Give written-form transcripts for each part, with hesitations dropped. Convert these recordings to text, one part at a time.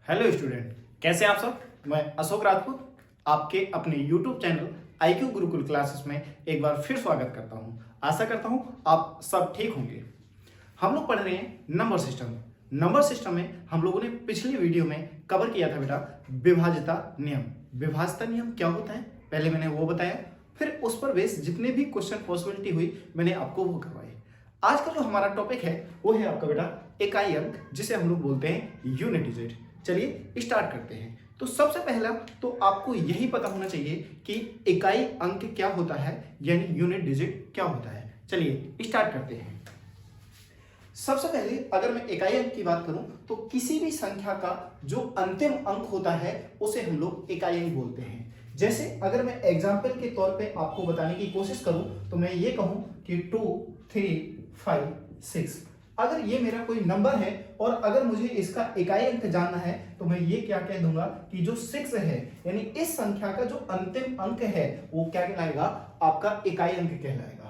Hello student, कैसे आप सब। मैं अशोक राजपूत आपके अपने YouTube channel IQ Gurukul classes में एक बार फिर स्वागत करता हूं। आशा करता हूं आप सब ठीक होंगे। हम लोग पढ़ रहे हैं नंबर सिस्टम। नंबर सिस्टम में हम लोगों ने पिछली वीडियो में कवर किया था बेटा विभाज्यता नियम। विभाज्यता नियम क्या होता है पहले मैंने वो बताया, फिर उस पर बेस जितने भी क्वेश्चन पॉसिबिलिटी हुई मैंने आपको वो करवाए। आज का जो हमारा टॉपिक है वो है आपका बेटा इकाई अंक, जिसे हम लोग बोलते हैं यूनिट डिजिट। चलिए स्टार्ट करते हैं। तो सबसे पहला तो आपको यही पता होना चाहिए कि इकाई अंक क्या होता है, यानी यूनिट डिजिट क्या होता है। चलिए स्टार्ट करते हैं। सबसे पहले अगर मैं इकाई अंक की बात करूं तो किसी भी संख्या का जो अंतिम अंक होता है उसे हम लोग इकाई अंक बोलते हैं। जैसे अगर मैं एग्जाम्पल के तौर पे आपको बताने की कोशिश करूं तो मैं ये कहूं कि 2, 3, 5, 6, अगर ये मेरा कोई नंबर है और अगर मुझे इसका इकाई अंक जानना है तो मैं ये क्या कह दूंगा कि जो 6 है, यानी इस संख्या का जो अंतिम अंक है वो क्या कहलाएगा, आपका इकाई अंक कहलाएगा।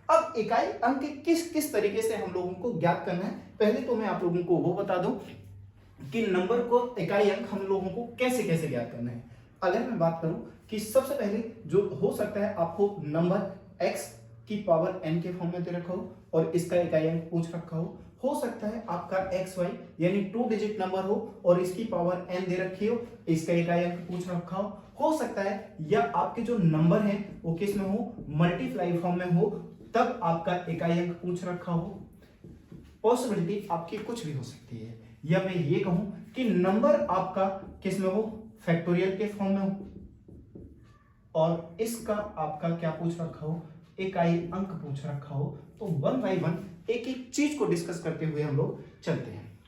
अब इकाई अंक किस किस तरीके से हम लोगों को ज्ञात करना है, पहले तो मैं आप लोगों को वो बता दूं कि नंबर को इकाई अंक हम लोगों को कैसे कैसे ज्ञात करना है। अगर मैं बात करूं कि सबसे पहले जो हो सकता है, आपको नंबर x की पावर n के फॉर्म में दे रखा हो और इसका इकाई अंक पूछ रखा हो सकता है आपका xy यानी 2 डिजिट नंबर हो और इसकी पावर n दे रखी हो, इसका इकाई अंक पूछ रखा हो सकता है, या आपके जो नंबर है वो किस में हो, मल्टीप्लाई फॉर्म में हो, तब आपका इकाई अंक पूछ रखा हो। पॉसिबिलिटी आपकी कुछ भी हो सकती है, या मैं ये कहूं कि नंबर आपका किस में हो, फैक्टोरियल के फॉर्म में हो और इसका आपका क्या पूछ रखा हो, इकाई अंक पूछ रखा हो। तो वन बाय वन एक एक चीज को डिस्कस करते हुए हम लोग चलते हैं।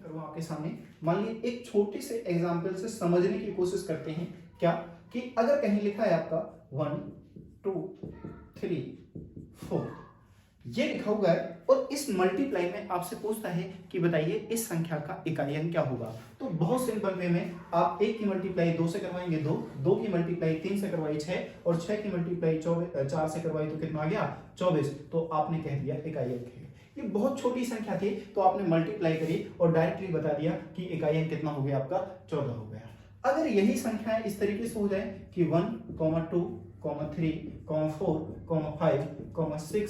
करूँ आपके सामने, मान लीजिए एक छोटे से एग्जांपल से समझने की कोशिश करते हैं। क्या कि अगर कहीं लिखा है आपका 1, 2, 3, 4 ये लिखा हुआ है और इस मल्टीप्लाई में आपसे पूछता है कि बताइए इस संख्या का इकाई अंक क्या होगा। तो बहुत सिंपल वे में आप 1 की मल्टीप्लाई 2 से करवाएंगे 2, 2 की मल्टीप्लाई 3 से करवाई 6 और 6 की मल्टीप्लाई 4 से करवाई तो कितना आ गया 24। तो आपने कह दिया इकाई अंक है। ये बहुत छोटी संख्या थी तो आपने मल्टीप्लाई करी और डायरेक्टली बता दिया कि इकाई अंक कितना हो गया, आपका 14 हो गया। अगर यही संख्या इस तरीके से हो जाए कि 1, 2, 3, 4, 5, 6,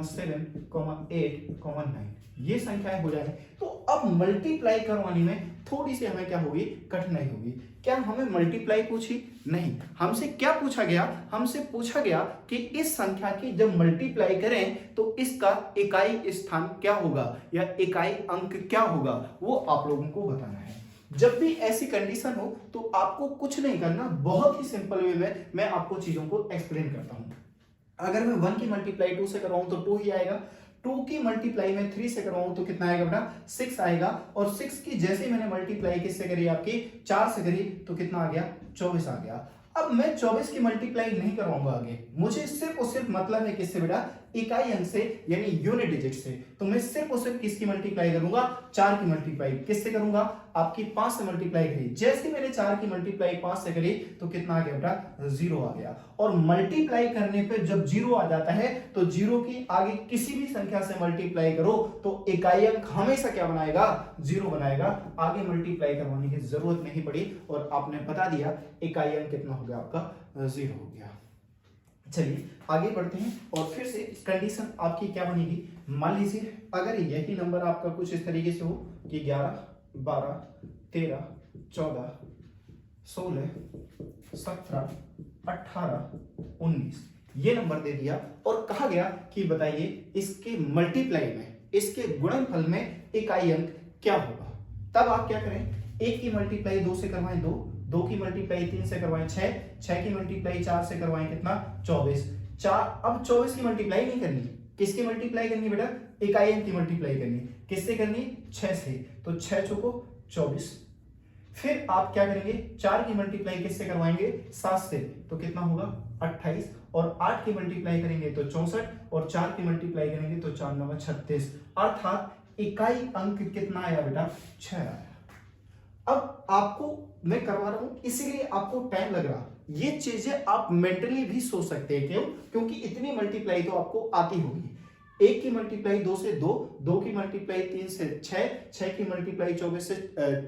7, 8, 9 ये संख्याएं हो जाए तो अब मल्टीप्लाई करवाने में थोड़ी सी हमें क्या होगी, कठिनाई होगी। क्या हमें मल्टीप्लाई पूछी? नहीं, हमसे क्या पूछा गया, हमसे पूछा गया कि इस संख्या की जब मल्टीप्लाई करें तो इसका इकाई स्थान क्या होगा या इकाई अंक क्या होगा, वो आप लोगों को बताना है। जब भी ऐसी कंडीशन हो तो आपको कुछ नहीं करना, बहुत ही सिंपल वे में मैं आपको चीजों को एक्सप्लेन करता हूं। अगर मैं 1 की मल्टीप्लाई 2 से करवाऊं तो 2 ही आएगा, 2 की मल्टीप्लाई में 3 से करवाऊं तो कितना आएगा बेटा, 6 आएगा, और 6 की जैसे मैंने मल्टीप्लाई किससे करी, आपकी 4 से करी तो कितना आ गया, 24 आ गया। अब मैं 24 की मल्टीप्लाई नहीं करवाऊंगा आगे, मुझे सिर्फ और सिर्फ मतलब है किससे बेटा, इकाई अंक से यानी यूनिट डिजिट से। तो मैं सिर्फ और सिर्फ किसकी मल्टीप्लाई करूंगा, 4 की मल्टीप्लाई किससे करूंगा, आपकी 5 से मल्टीप्लाई करी। जैसे मैंने 4 की मल्टीप्लाई 5 से करी तो कितना आ गया बेटा, 0 आ गया। और मल्टीप्लाई करने पे जब 0 आ जाता है तो 0 की आगे किसी भी संख्या से मल्टीप्लाई करो तो इकाई अंक हमेशा क्या बनाएगा, 0 बनाएगा। आगे मल्टीप्लाई करवाने की जरूरत नहीं पड़ी और आपने बता दिया इकाई अंक कितना हो गया, आपका 0 हो गया। चलिए आगे बढ़ते हैं और फिर से कंडीशन आपकी क्या बनेगी। मान लीजिए अगर यही नंबर आपका कुछ इस तरीके से हो कि 11, 12, 13, 14, 16, 17, 18, 19 ये नंबर दे दिया और कहा गया कि बताइए इसके मल्टीप्लाई में, इसके गुणनफल में इकाई अंक क्या होगा। तब आप क्या करें, 1 की मल्टीप्लाई 2 से करवाएं 2, 2 की मल्टीप्लाई 3 से करवाएं 6, 6 की मल्टीप्लाई 4 से करवाएं कितना, 24। 4 अब 24 की मल्टीप्लाई नहीं करनी, किसकी मल्टीप्लाई करनी बेटा, इकाई अंक की मल्टीप्लाई करनी। किससे करनी, 6 से, तो 6 चौको 24। फिर आप क्या करेंगे, 4 की मल्टीप्लाई किससे करवाएंगे, 7 से, तो कितना होगा 28, और 8 की मल्टीप्लाई करेंगे तो 64, और 4 की मल्टीप्लाई करेंगे तो 4 9 36, अर्थात इकाई अंक कितना आया बेटा, 6 आया। अब आपको मैं करवा रहा हूं इसीलिए आपको टाइम लग रहा, ये चीजें आप मेंटली भी सोच सकते हैं। क्यों? क्योंकि इतनी मल्टीप्लाई तो आपको आती होगी। 1 की मल्टीप्लाई 2 से 2, 2 की मल्टीप्लाई 3 से 6, 6 की मल्टीप्लाई 24 से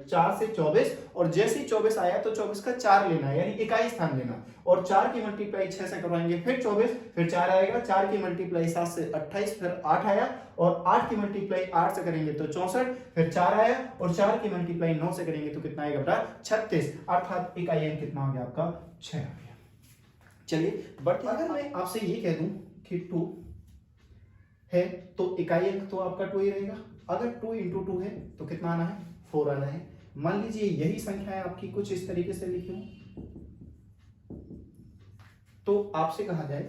4 से 24, और जैसे ही 24 आया तो 24 का 4 लेना है, यानी इकाई स्थान लेना, और 4 की मल्टीप्लाई 6 से करवाएंगे फिर 24, फिर 4 आएगा, 4 की मल्टीप्लाई 7 से 28, फिर 8 आया, और 8 की मल्टीप्लाई 8 से करेंगे तो 64, फिर 4 आया, और 4 की मल्टीप्लाई 9 से करेंगे तो कितना आएगा बेटा 36, अर्थात इकाई अंक कितना हो गया आपका 6 आ गया। चलिए बट अगर मैं आपसे ये कह दूं कि 2 है तो इकाई अंक तो आपका 2 ही रहेगा, अगर 2 इंटू 2 है तो कितना आना है 4 आना है। मान लीजिए यही संख्या है आपकी कुछ इस तरीके से लिखी हूं, तो आपसे कहा जाए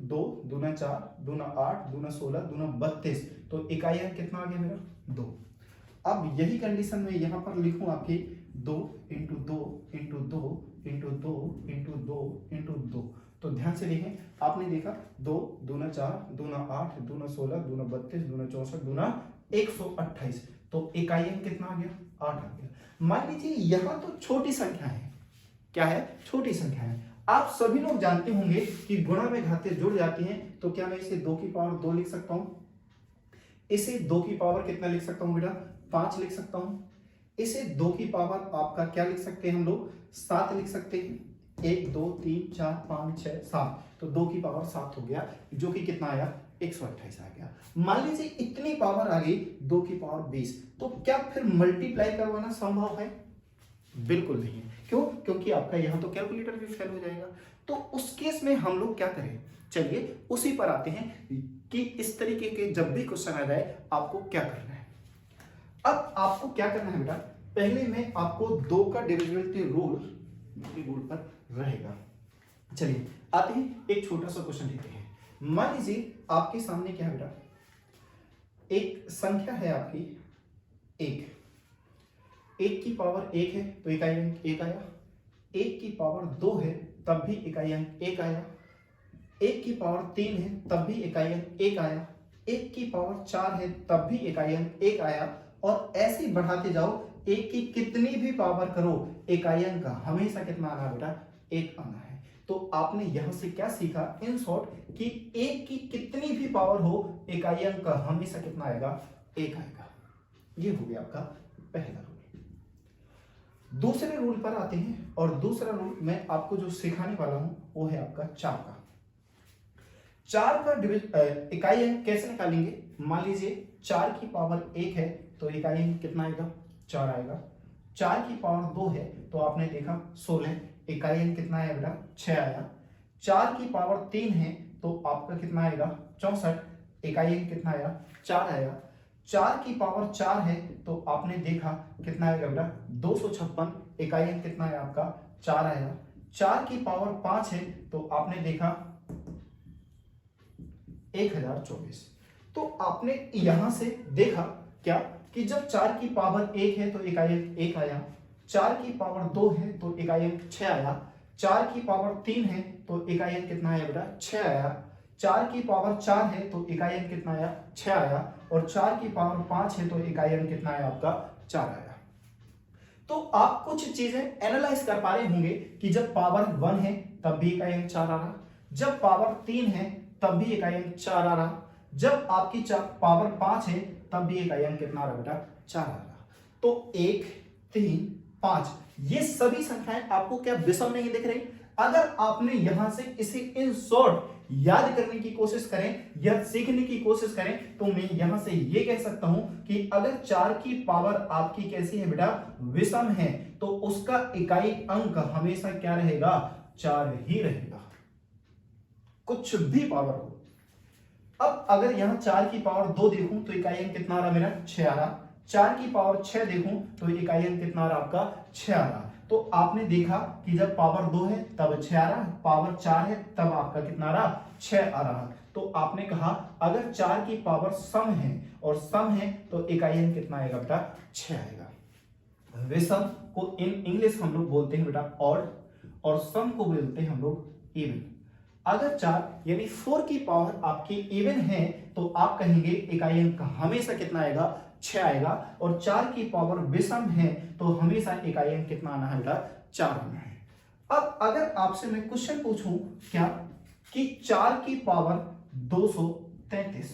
2 दूना 4 दूना 8 दूना 16 दूना 32, तो इकाई अंक कितना आ गया मेरा 2। अब यही कंडीशन में यहां पर लिखूं आपकी 2 into 2 into 2 into 2 into 2 into 2, तो ध्यान से देखें, आपने देखा 2 दूना 4 दूना 8 दूना 16 दूना 32 दूना 64 दूना 128, तो इकाई अंक कितना आ गया 8 आ गया। मान लीजिए यहां तो छोटी संख्या है, क्या है छोटी संख्या है। आप सभी लोग जानते होंगे कि गुणा में घातें जुड़ जाती हैं, तो क्या मैं इसे 2 की पावर 2 लिख सकता हूं, इसे 2 की पावर कितना लिख सकता हूं बेटा 5 लिख सकता हूं, इसे 2 की पावर आपका क्या लिख सकते हैं हम लोग 7 लिख सकते हैं, 1 2 3 4 5 6 7, तो 2 की पावर 7 हो गया, जो कि कितना आया 128 आ गया। मान लीजिए इतनी पावर आ गई 2 की पावर 20, तो क्या फिर मल्टीप्लाई करवाना संभव है? बिल्कुल नहीं है। क्यों? क्योंकि आपका यहां तो कैलकुलेटर भी फेल हो जाएगा। तो उस केस में हम लोग क्या करें, चलिए उसी पर आते हैं कि इस तरीके के जब भी क्वेश्चन आ जाए आपको क्या करना है। अब आपको क्या करना है बेटा, पहले में आपको 2 का डिविजिबिलिटी रूल पर रहेगा। चलिए आते हैं एक छोटा सा क्वेश्चन लेते हैं। मान लीजिए आपके सामने क्या है बेटा, एक संख्या है आपकी 1 की पावर 1 है तो इकाई अंक 1 आया, 1 की पावर 2 है तब भी इकाई अंक 1 आया, 1 की पावर 3 है तब भी इकाई अंक 1 आया, 1 की पावर 4 है तब भी इकाई अंक 1 आया, और ऐसे ही बढ़ाते जाओ, 1 की कितनी भी पावर करो इकाई अंक का हमेशा कितना आना बेटा 1 आना है। तो आपने यहां से क्या सीखा इन शॉर्ट कि 1 की कितनी भी पावर हो इकाई अंक का हमेशा कितना आएगा 1 आएगा। ये हो गया आपका पहला रूल। दूसरे रूल पर आते हैं, और दूसरा रूल मैं आपको जो सिखाने वाला हूं वो है आपका 4 का। 4 का इकाई अंक कैसे निकालेंगे, मान लीजिए 4 की पावर 1 है तो इकाई अंक कितना आएगा 4 आएगा, 4 की पावर 2 है तो आपने देखा 16, इकाई अंक कितना आया बेटा 6 आया, 4 की पावर 3 है तो आपका कितना आएगा 64, इकाई अंक कितना आया 4 आया, 4 की पावर 4 है तो आपने देखा कितना आएगा बेटा 256, इकाई अंक कितना है आपका 4 आया, 4 की पावर 5 है तो आपने देखा 1024। तो आपने यहां से देखा क्या कि जब 4 की पावर 1 है तो इकाई अंक 1 आया, 4 की पावर 2 है तो इकाई अंक 6 आया, 4 की पावर 3 है तो इकाई अंक कितना आया बेटा 6 आया, 4 की पावर 4 है तो इकाई अंक कितना आया 6 आया, और 4 की पावर 5 है तो इकाई अंक कितना आया आपका 4 आया। तो आप कुछ चीजें एनालाइज कर पा रहे होंगे कि जब पावर 1 है तब भी इकाई अंक 4 आ रहा, जब पावर 3 है तब भी इकाई अंक 4 आ रहा, जब आपकी पावर 5 है तब भी इकाई अंक कितना आ रहा बेटा 4 आ रहा। तो 1 3 5 ये सभी संख्याएं आपको क्या विषम नहीं दिख रही? अगर आपने यहां से इसे इन शॉर्ट याद करने की कोशिश करें या सीखने की कोशिश करें, तो मैं यहां से ये कह सकता हूं कि अगर 4 की पावर आपकी कैसी है बेटा विषम है, तो उसका इकाई अंक हमेशा क्या रहेगा 4 ही रहेगा, कुछ भी पावर हो। अब अगर यहां 4 की पावर 2 देखूं तो इकाई अंक कितना आ रहा मेरा 6 आ रहा, 4 की पावर 6 देखूं तो इकाई अंक कितना आ रहा आपका 6 आ रहा। तो आपने देखा कि जब पावर 2 है तब 6 आ रहा, पावर 4 है तब आपका कितना आ रहा 6 आ रहा। तो आपने कहा अगर 4 की पावर सम है और सम है तो इकाई अंक कितना आएगा बेटा 6 आएगा। विषम को इन इंग्लिश हम लोग बोलते हैं बेटा ऑड, और सम को बोलते हैं हम लोग इवन। अगर 4 यानी 4 की पावर आपकी इवन है तो आप कहेंगे इकाई अंक हमेशा कितना आएगा 6 आएगा, और 4 की पावर विषम है तो हमेशा इकाई अंक कितना आना है बेटा 4 आना है। अब अगर आपसे मैं क्वेश्चन पूछूं क्या कि 4 की पावर 233,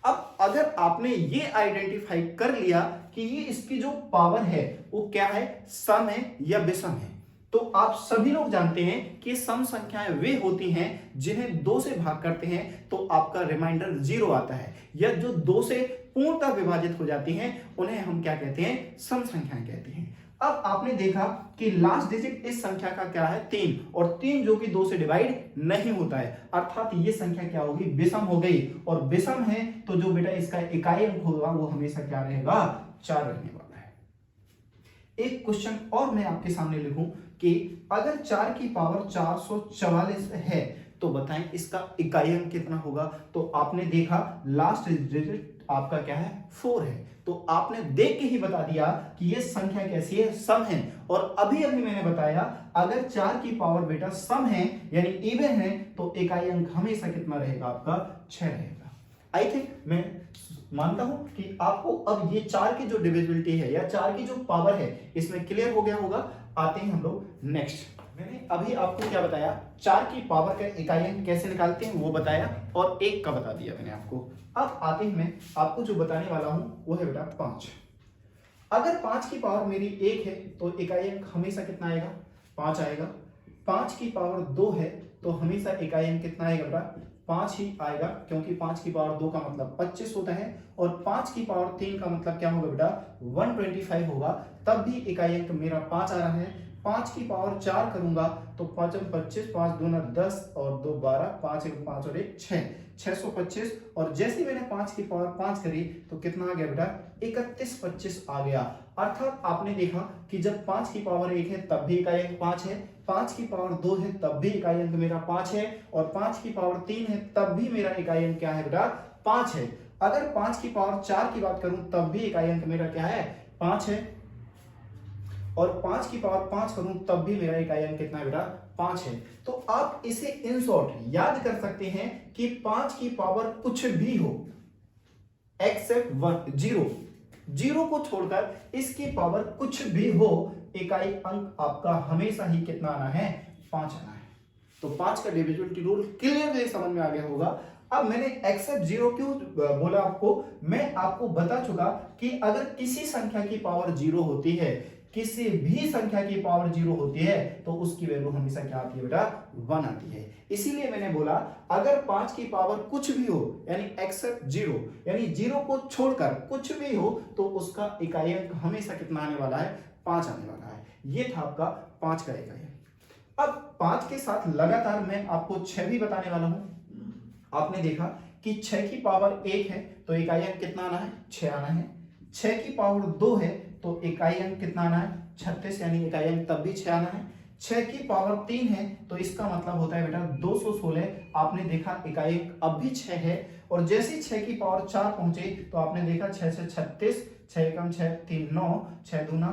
अब अगर आपने ये आइडेंटिफाई कर लिया कि ये इसकी जो पावर है वो क्या है, सम है या विषम है, तो आप सभी लोग जानते हैं कि सम संख्याएं वे होती हैं जिन्हें 2 से भाग करते हैं तो आपका रिमाइंडर 0 आता है, या जो 2 से पूर्णतः विभाजित हो जाती हैं उन्हें हम क्या कहते हैं, सम संख्याएं कहते हैं। अब आपने देखा कि लास्ट डिजिट इस संख्या का क्या है, 3, और 3 जो कि 2 से डिवाइड नहीं होता है, अर्थात ये संख्या क्या होगी, विषम हो गई। और विषम है तो जो बेटा इसका इकाई अंक होगा वो हमेशा क्या रहेगा, 4 रहने वाला है। एक क्वेश्चन और मैं आपके सामने लिखूं कि अगर 4 की पावर 444 है तो बताएं इसका इकाई अंक कितना होगा। तो आपने देखा लास्ट डिजिट आपका क्या है, 4 है, तो आपने देख के ही बता दिया कि ये संख्या कैसी है, सम है। और अभी मैंने बताया अगर 4 की पावर बेटा सम है यानी इवन है तो इकाई अंक हमेशा कितना रहेगा, आपका 6 रहेगा। आई थिंक मैं मानता हूं कि आपको अब ये 4 की जो डिविजिबिलिटी है या 4 की जो पावर है इसमें क्लियर हो गया होगा। आते हैं हम लोग नेक्स्ट। मैंने अभी आपको क्या बताया, 4 की पावर का इकाई अंक कैसे निकालते हैं वो बताया, और 1 का बता दिया मैंने आपको। अब आते हैं मैं आपको जो बताने वाला हूं वो है बेटा 5। अगर 5 की पावर मेरी 1 है तो इकाई अंक हमेशा कितना आएगा, 5 आएगा। 5 की पावर 2 है तो हमेशा इकाई अंक कितना आएगा बेटा, 5 ही आएगा, क्योंकि 5 की पावर 2 का मतलब 25 होता है, और 5 की पावर 3 का मतलब क्या होगा बेटा, 125 होगा, तब भी इकाई अंक मेरा 5 आ रहा है। 5 की पावर 4 करूंगा तो 5 25, 5 दूना 10 और 2 12, 5 1 5 और 1 6, 625। और जैसे मैंने 5 की पावर 5 करी तो कितना आ गया बेटा, 31 25 आ गया। अर्थात आपने देखा कि जब 5 की पावर 1 है तब भी इकाई अंक 5 है, 5 की पावर 2 है तब भी इकाई अंक मेरा 5 है, और 5 की पावर 3 है तब भी मेरा इकाई अंक क्या है बेटा, 5 है। अगर 5 की पावर 4 की बात करूं तब भी इकाई अंक मेरा क्या है, 5 है, और 5 की पावर 5 करूं तब भी मेरा इकाई अंक कितना है बेटा, 5 है। तो आप इसे इन शॉर्ट याद कर सकते हैं कि 5 की पावर कुछ भी हो एक्सेप्ट 1 0, 0 को छोड़कर इसकी पावर कुछ भी हो, इकाई अंक आपका हमेशा ही कितना आना है, 5 आना है। तो 5 का डिविजिबिलिटी रूल क्लियरली समझ में आ गया होगा। अब मैंने एक्सेप्ट 0 क्यों बोला आपको, मैं आपको बता चुका कि अगर किसी संख्या की पावर 0 होती है, किसी भी संख्या की पावर 0 होती है तो उसकी वैल्यू हमेशा क्या आती है बेटा, 1 आती है। इसीलिए मैंने बोला अगर 5 की पावर कुछ भी हो यानी एक्सेप्ट 0, यानी 0 को छोड़कर कुछ भी हो तो उसका इकाई अंक हमेशा कितना आने वाला है, 5 आने वाला है। ये था आपका 5 का इकाई अंक। अब 5 के साथ लगातार मैं आपको 6 भी बताने वाला हूं। आपने देखा कि 6 की पावर 1 है तो इकाई अंक कितना आना है, 6 आना है। 6 की पावर 2 है तो इकाई अंक कितना आना है, 36, यानी इकाई अंक तब भी 6 आना है। 6 की पावर 3 है तो इसका मतलब होता है बेटा 216। आपने देखा इकाई अंक अब भी 6 है, और जैसे 6 की पावर 4 पहुंचे तो आपने देखा 6 से 36, 6 एकम 6 3 9, 6 दूना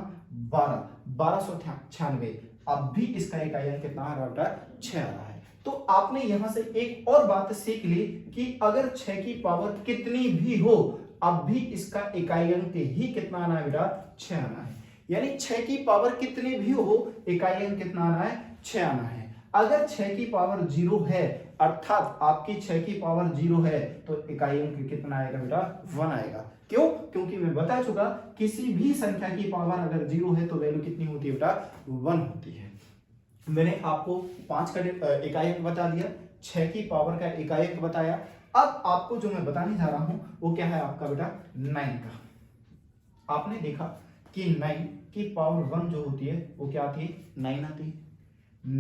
12, 1296। अब भी इसका इकाई अंक कितना आ रहा है बेटा, 6 आ रहा है। तो आपने यहां से एक और बात सीख ली कि अगर 6 की पावर कितनी भी हो अब भी इसका इकाई अंक ही कितना आना है बेटा, 6 आना है। यानी 6 की पावर कितनी भी हो इकाई अंक कितना आना है, 6 आना है। अगर 6 की पावर 0 है अर्थात आपकी 6 की पावर 0 है तो इकाई अंक कितना आएगा बेटा, 1 आएगा। क्यों, क्योंकि मैं बता चुका किसी भी संख्या की पावर अगर 0 है तो वैल्यू कितनी होती है बेटा, 1 होती है। मैंने आपको 5 का इकाई अंक बता दिया, 6 की पावर का इकाई अंक बताया। अब आपको जो मैं बताने जा रहा हूं वो क्या है आपका बेटा, 9 का। आपने देखा कि 9 की पावर 1 जो होती है वो क्या आती है, 9 आती है।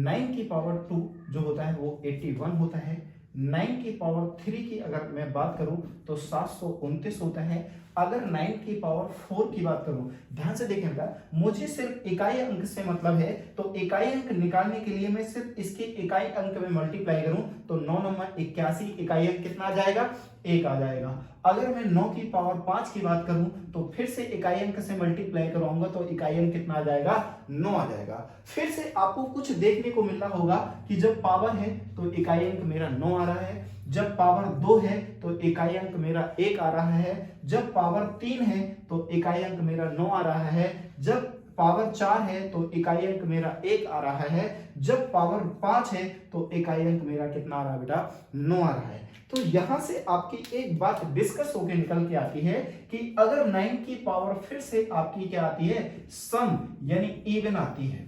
9 की पावर 2 जो होता है वो 81 होता है। 9 की पावर 3 की अगर मैं बात करूं तो 729 होता है। अगर 9 की पावर 4 की बात करूं, ध्यान से देखें बेटा, मुझे सिर्फ इकाई अंक से मतलब है, तो इकाई अंक निकालने के लिए मैं सिर्फ इसके इकाई अंक में मल्टीप्लाई करूं तो 9 9 81, इकाई अंक कितना आ जाएगा, 1 आ जाएगा। अगर मैं 9 की पावर 5 की बात करूं तो फिर से इकाई अंक से मल्टीप्लाई कराऊंगा तो इकाई अंक कितना आ जाएगा, 9 आ जाएगा। फिर से आपको कुछ देखने को मिल रहा होगा कि जब पावर है तो इकाई अंक मेरा 9 आ रहा है, जब पावर 2 है तो इकाई अंक मेरा 1 आ रहा है, जब पावर 3 है तो इकाई अंक मेरा 9 आ रहा है, जब पावर 4 है तो इकाई अंक मेरा 1 आ रहा है, जब पावर 5 है तो इकाई अंक मेरा कितना आ रहा है बेटा, 9 आ रहा है। तो यहां से आपकी एक बात डिस्कस होकर निकल के आती है कि अगर 9 की पावर फिर से आपकी क्या आती है, सम यानी इवन आती है।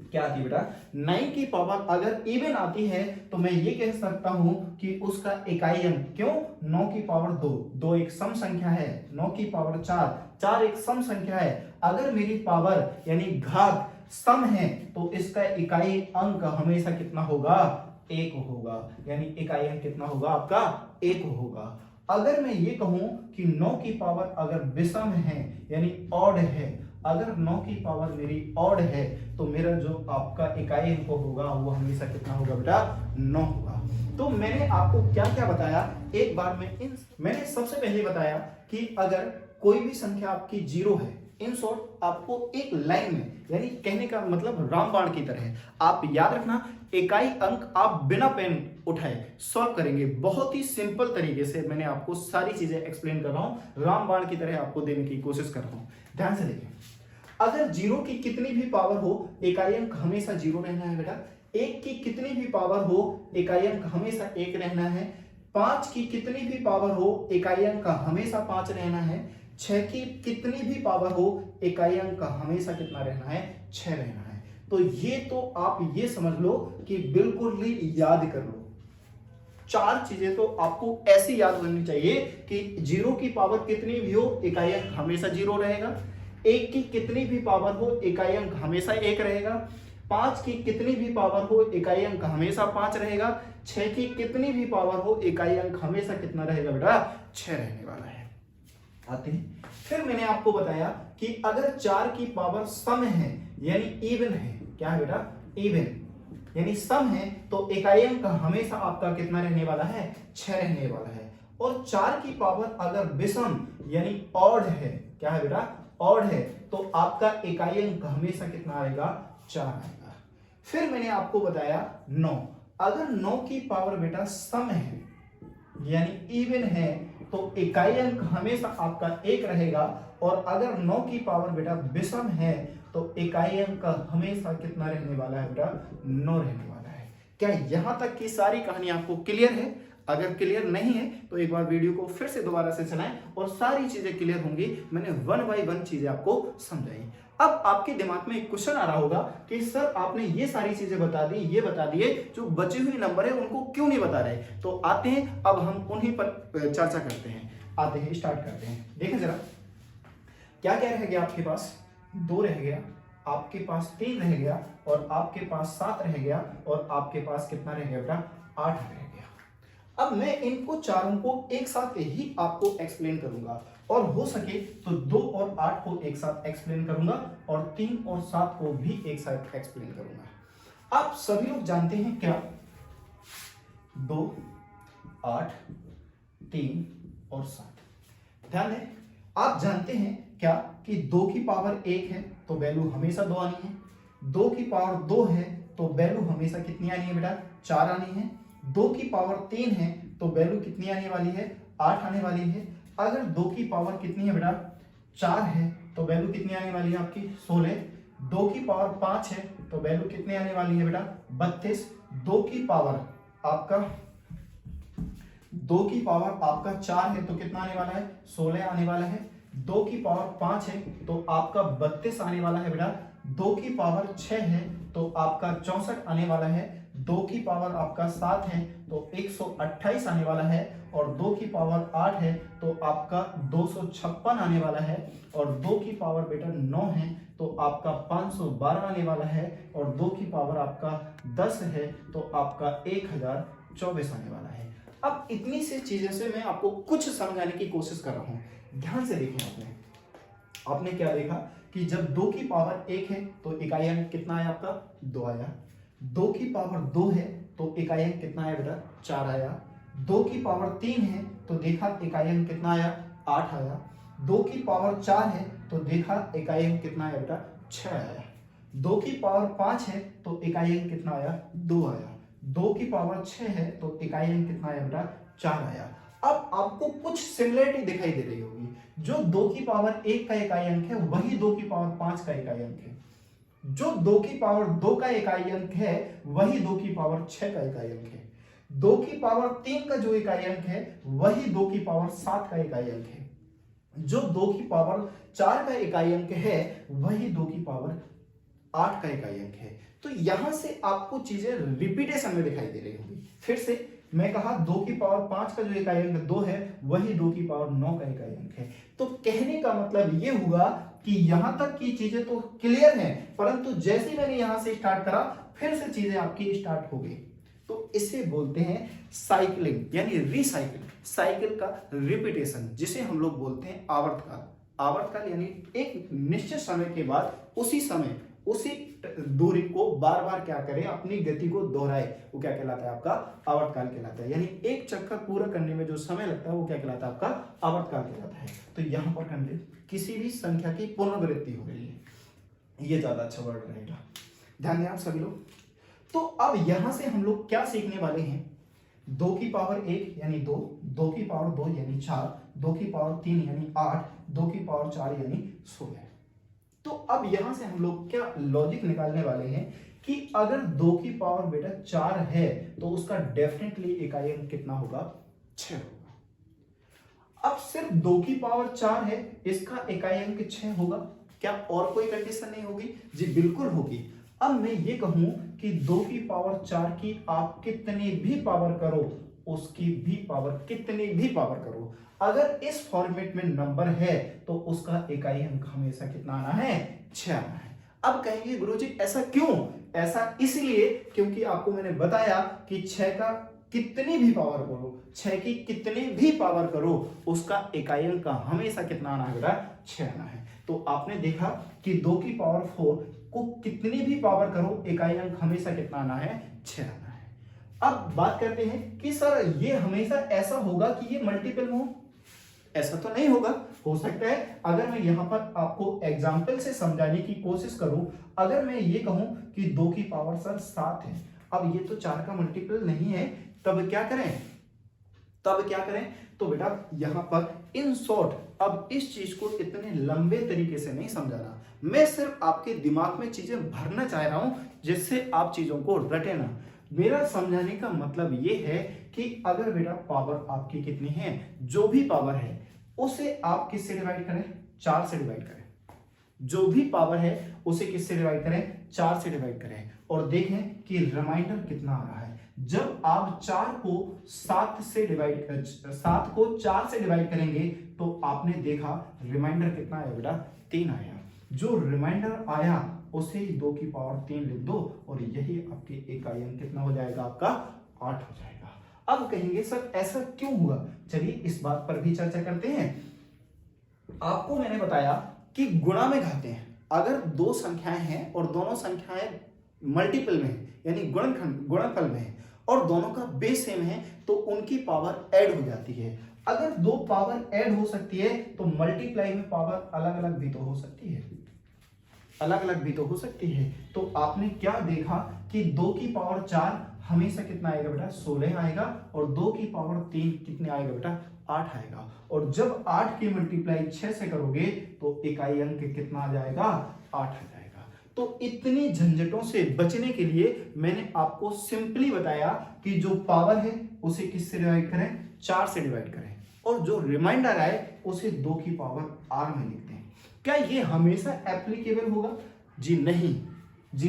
क्या आती है बेटा, 9 की पावर अगर इवन आती है तो मैं ये कह सकता हूं कि उसका इकाई अंक, क्यों, 9 की पावर 2, 2 एक सम संख्या है, 9 की पावर 4, 4 एक सम संख्या है। अगर मेरी पावर यानी घात सम है तो इसका इकाई अंक हमेशा कितना होगा, 1 होगा, यानी इकाई अंक कितना होगा आपका, 1 होगा। अगर मैं ये कहूं कि 9 की पावर अगर विषम है यानी ऑड है, अगर 9 की पावर मेरी ऑड है तो मेरा जो आपका इकाई अंक होगा वो हमेशा कितना होगा बेटा, 9 होगा। तो मैंने आपको क्या क्या बताया, एक बार मैंने सबसे पहले बताया कि अगर कोई भी संख्या आपकी 0 है, इन शॉर्ट आपको एक लाइन में, यानी कहने का मतलब रामबाण की तरह, आप याद रखना इकाई अंक आप बिना पेन उठाए सॉल्व करेंगे। बहुत ही सिंपल तरीके से मैंने आपको सारी चीजें एक्सप्लेन कर रहा हूं, रामबाण की तरह आपको देने की कोशिश कर रहा हूं। ध्यान से देखिए, अगर 0 की कितनी भी पावर हो इकाई अंक हमेशा 0 रहना है बेटा, 1 की कितनी भी पावर हो इकाई अंक हमेशा 1 रहना है, 5 की कितनी भी पावर हो इकाई अंक हमेशा 5 रहना है, 6 की कितनी भी पावर हो इकाई अंक हमेशा कितना रहना है, 6 रहना है। तो ये तो आप ये समझ लो कि बिल्कुल ही याद कर लो, 4 चीजें तो आपको ऐसी याद होनी चाहिए कि 0 की पावर कितनी भी हो इकाई अंक हमेशा 0 रहेगा, 1 की कितनी भी पावर हो इकाई अंक हमेशा 1 रहेगा, 5 की कितनी भी पावर हो इकाई अंक हमेशा 5 रहेगा, 6 की कितनी भी पावर हो इकाई अंक हमेशा कितना रहेगा बेटा, 6 रहने वाला है। आते हैं, फिर मैंने आपको बताया कि अगर 4 की पावर सम है यानी इवन है, क्या है बेटा, इवन यानी सम है, तो इकाई अंक हमेशा आपका कितना रहने वाला है, 6 रहने वाला है। और 4 की पावर अगर विषम यानी ऑड है, क्या है बेटा, ऑड है, तो आपका इकाई अंक हमेशा कितना आएगा, 4 आएगा। फिर मैंने आपको बताया 9, अगर 9 की पावर बेटा सम है यानी इवन है तो इकाई अंक हमेशा आपका 1 रहेगा, और अगर 9 की पावर बेटा विषम है तो इकाई अंक हमेशा कितना रहने वाला है बेटा, 9 रहने वाला है। क्या यहां तक की सारी कहानी आपको क्लियर है? अगर क्लियर नहीं है तो एक बार वीडियो को फिर से दोबारा से चलाएं और सारी चीजें क्लियर होंगी। मैंने 1 बाय 1 चीजें आपको समझाई। अब आपके दिमाग में एक क्वेश्चन आ रहा होगा कि सर आपने ये सारी चीजें बता दी, ये बता दिए, जो बचे हुए नंबर है उनको क्यों नहीं बता रहे? तो आते हैं, अब हम उन्हीं पर चर्चा करते हैं। आते हैं, स्टार्ट करते हैं। देखें जरा क्या क्या रह गया आपके पास, 2 रह गया, आपके पास 3 रह गया, और आपके पास 7 रह गया, और आपके पास कितना रह गया बेटा, 8 रह गया। अब मैं इनको चारों को एक साथ ही आपको एक्सप्लेन करूंगा, और हो सके तो 2 और 8 को एक साथ एक्सप्लेन करूंगा, और 3 और 7 को भी एक साथ एक्सप्लेन करूंगा। आप सभी लोग जानते हैं क्या, 2, 8, 3 और 7। ध्यान दें, आप जानते हैं क्या कि 2 की पावर 1 है तो वैल्यू हमेशा 2 आनी है, 2 की पावर 2 है तो वैल्यू हमेशा कितनी आनी है बेटा, 4 आनी है, 2 की पावर 3 है तो वैल्यू कितनी आने वाली है, 8 आने वाली है। अगर 2 की पावर कितनी है बेटा, 4 है तो वैल्यू कितनी आने वाली है आपकी, 16। 2 की पावर 5 है तो वैल्यू कितनी आने वाली है बेटा, 32। 2 की पावर आपका 4 है तो कितना आने वाला है, 16 आने वाला है। 2 की पावर 5 है तो आपका 32 आने वाला है बेटा। 2 की पावर 6 है तो आपका 64 आने वाला है। 2 की पावर आपका 7 है तो 128 आने वाला है, और 2 की पावर 8 है तो आपका 256 आने वाला है, और 2 की पावर बेटा 9 है तो आपका 512 आने वाला है, और 2 की पावर आपका 10 है तो आपका 1024 आने वाला है। अब इतनी सी चीजें से मैं आपको कुछ समझाने की कोशिश कर रहा हूं। ध्यान से देखें, आपने क्या देखा कि जब 2 की पावर 1 है तो इकाई अंक कितना आया आपका, 2 आया। 2 की पावर 2 है तो इकाई अंक कितना आया बेटा, 4 आया। 2 की पावर 3 है तो देखा इकाई अंक कितना आया, 8 आया। 2 की पावर 4 है तो देखा इकाई अंक कितना आया बेटा, 6 आया। 2 की पावर 5 है तो इकाई अंक कितना आया, 2 आया। 2 की पावर 6 है तो इकाई अंक कितना आया बेटा, 4 आया। अब आपको कुछ सिमिलरिटी दिखाई दे रही होगी। जो 2 की पावर 1 का इकाई अंक है वही 2 की पावर 5 का इकाई अंक है। जो 2 की पावर 2 का इकाई अंक है वही 2 की पावर 6 का इकाई अंक है। 2 की पावर 3 का जो इकाई अंक है वही 2 की पावर 7 का इकाई अंक है। जो 2 की पावर 4 का इकाई अंक है वही 2 की पावर 8 का इकाई अंक है। तो यहां से आपको चीजें रिपीटेशन में दिखाई दे रही होंगी। फिर से मैं कहा 2 की पावर 5 का जो इकाई अंक 2 है वही 2 की पावर 9 का इकाई अंक है। तो कहने का मतलब ये हुआ कि यहां तक की चीजें तो क्लियर हैं, परंतु जैसे ही मैंने यहां से स्टार्ट करा फिर से चीजें आपकी स्टार्ट हो गई। तो इसे बोलते हैं साइक्लिंग यानी रिसाइकिल, साइकिल का रिपीटेशन, जिसे हम लोग बोलते हैं आवर्तकाल। आवर्तकाल यानी एक निश्चित समय के बाद उसी समय उसी दूरी को बार बार क्या करें, अपनी गति को दोहराए, वो क्या कहलाता है, आपका आवर्तकाल कहलाता है। यानी एक चक्कर पूरा करने में जो समय लगता है वो क्या कहलाता है, आपका आवर्तकाल कहलाता है। तो यहां पर कंडे किसी भी संख्या की पुनरावृत्ति हो रही है, ये ज्यादा अच्छा वर्ड रहेगा, ध्यान दें आप सभी लोग। तो अब यहां से हम लोग क्या सीखने वाले हैं, 2 की पावर 1 यानी 2, 2 की पावर 2 यानी 4, 2 की पावर 3 यानी 8, 2 की पावर 4 यानी 16। तो अब यहां से हम लोग क्या लॉजिक निकालने वाले हैं कि अगर 2 की पावर बेटा 4 है तो उसका डेफिनेटली इकाई अंक कितना होगा, 6 होगा। अब सिर्फ 2 की पावर 4 है, इसका इकाई अंक 6 होगा, क्या और कोई कंडीशन नहीं होगी? जी बिल्कुल होगी। अब मैं ये कहूं कि 2 की पावर 4 की आप कितनी भी पावर करो, उसकी भी पावर कितनी भी पावर करो, अगर इस फॉर्मेट में नंबर है तो उसका इकाई अंक हमेशा कितना आना है, 6 आना है। अब कहेंगे गुरुजी ऐसा क्यों? ऐसा इसलिए क्योंकि आपको मैंने बताया कि 6 का कितनी भी पावर करो, 6 की कितनी भी पावर करो, उसका इकाई अंक हमेशा कितना आना है बेटा, 6 आना है। तो आपने देखा कि 2 की पावर 4 को कितनी भी पावर करो, इकाई अंक हमेशा कितना आना है, 6 आना है। अब बात करते हैं कि सर ये हमेशा ऐसा होगा कि ये मल्टीपल में हो, ऐसा तो नहीं होगा। हो सकता है अगर मैं यहां पर आपको एग्जांपल से समझाने की कोशिश करूं, अगर मैं ये कहूं कि 2 की पावर सर 7 है, अब ये तो 4 का मल्टीपल नहीं है, तब क्या करें, तो बेटा यहां पर इन शॉर्ट, अब इस चीज को इतने लंबे तरीके से नहीं समझाना, मैं सिर्फ आपके दिमाग में चीजें भरना चाह रहा हूं जिससे आप चीजों को रटे ना। मेरा समझाने का मतलब ये है कि अगर बेटा पावर आपकी कितनी है, जो भी पावर है उसे आप किससे डिवाइड करें, 4 से डिवाइड करें। जो भी पावर है उसे किससे डिवाइड करें, 4 से डिवाइड करें, और देखें कि रिमाइंडर कितना आ रहा है। जब आप 4 को 4 से डिवाइड करेंगे तो आपने देखा रिमाइंडर कितना आया बेटा, 3 आया। जो रिमाइंडर आया उसे 2 की पावर 3 लिख दो और यही आपके इकाई अंक कितना हो जाएगा, आपका 8 हो जाएगा। अब कहेंगे सर ऐसा क्यों हुआ, चलिए इस बात पर भी चर्चा करते हैं। आपको मैंने बताया कि गुणा में घाते हैं, अगर 2 संख्याएं हैं और दोनों संख्याएं मल्टीपल में है यानी गुणनफल में है और दोनों का बेस सेम है तो उनकी पावर ऐड हो जाती है। अगर 2 पावर ऐड हो सकती है तो मल्टीप्लाई में पावर अलग अलग भी तो हो सकती है, तो आपने क्या देखा कि 2 की पावर 4 हमेशा कितना आएगा बेटा, 16 आएगा, और 2 की पावर 3 कितने आएगा बेटा, 8 आएगा। और जब 8 की मल्टीप्लाई 6 से करोगे तो इकाई अंक कितना आ जाएगा, 8 आ जाएगा। तो इतनी झंझटों से बचने के लिए मैंने आपको सिंपली बताया कि जो पावर है उसे किससे डिवाइड करें, 4 से डिवाइड करें, और जो रिमाइंडर आए उसे 2 की पावर r में लिखते हैं। क्या ये हमेशा एप्लीकेबल होगा? जी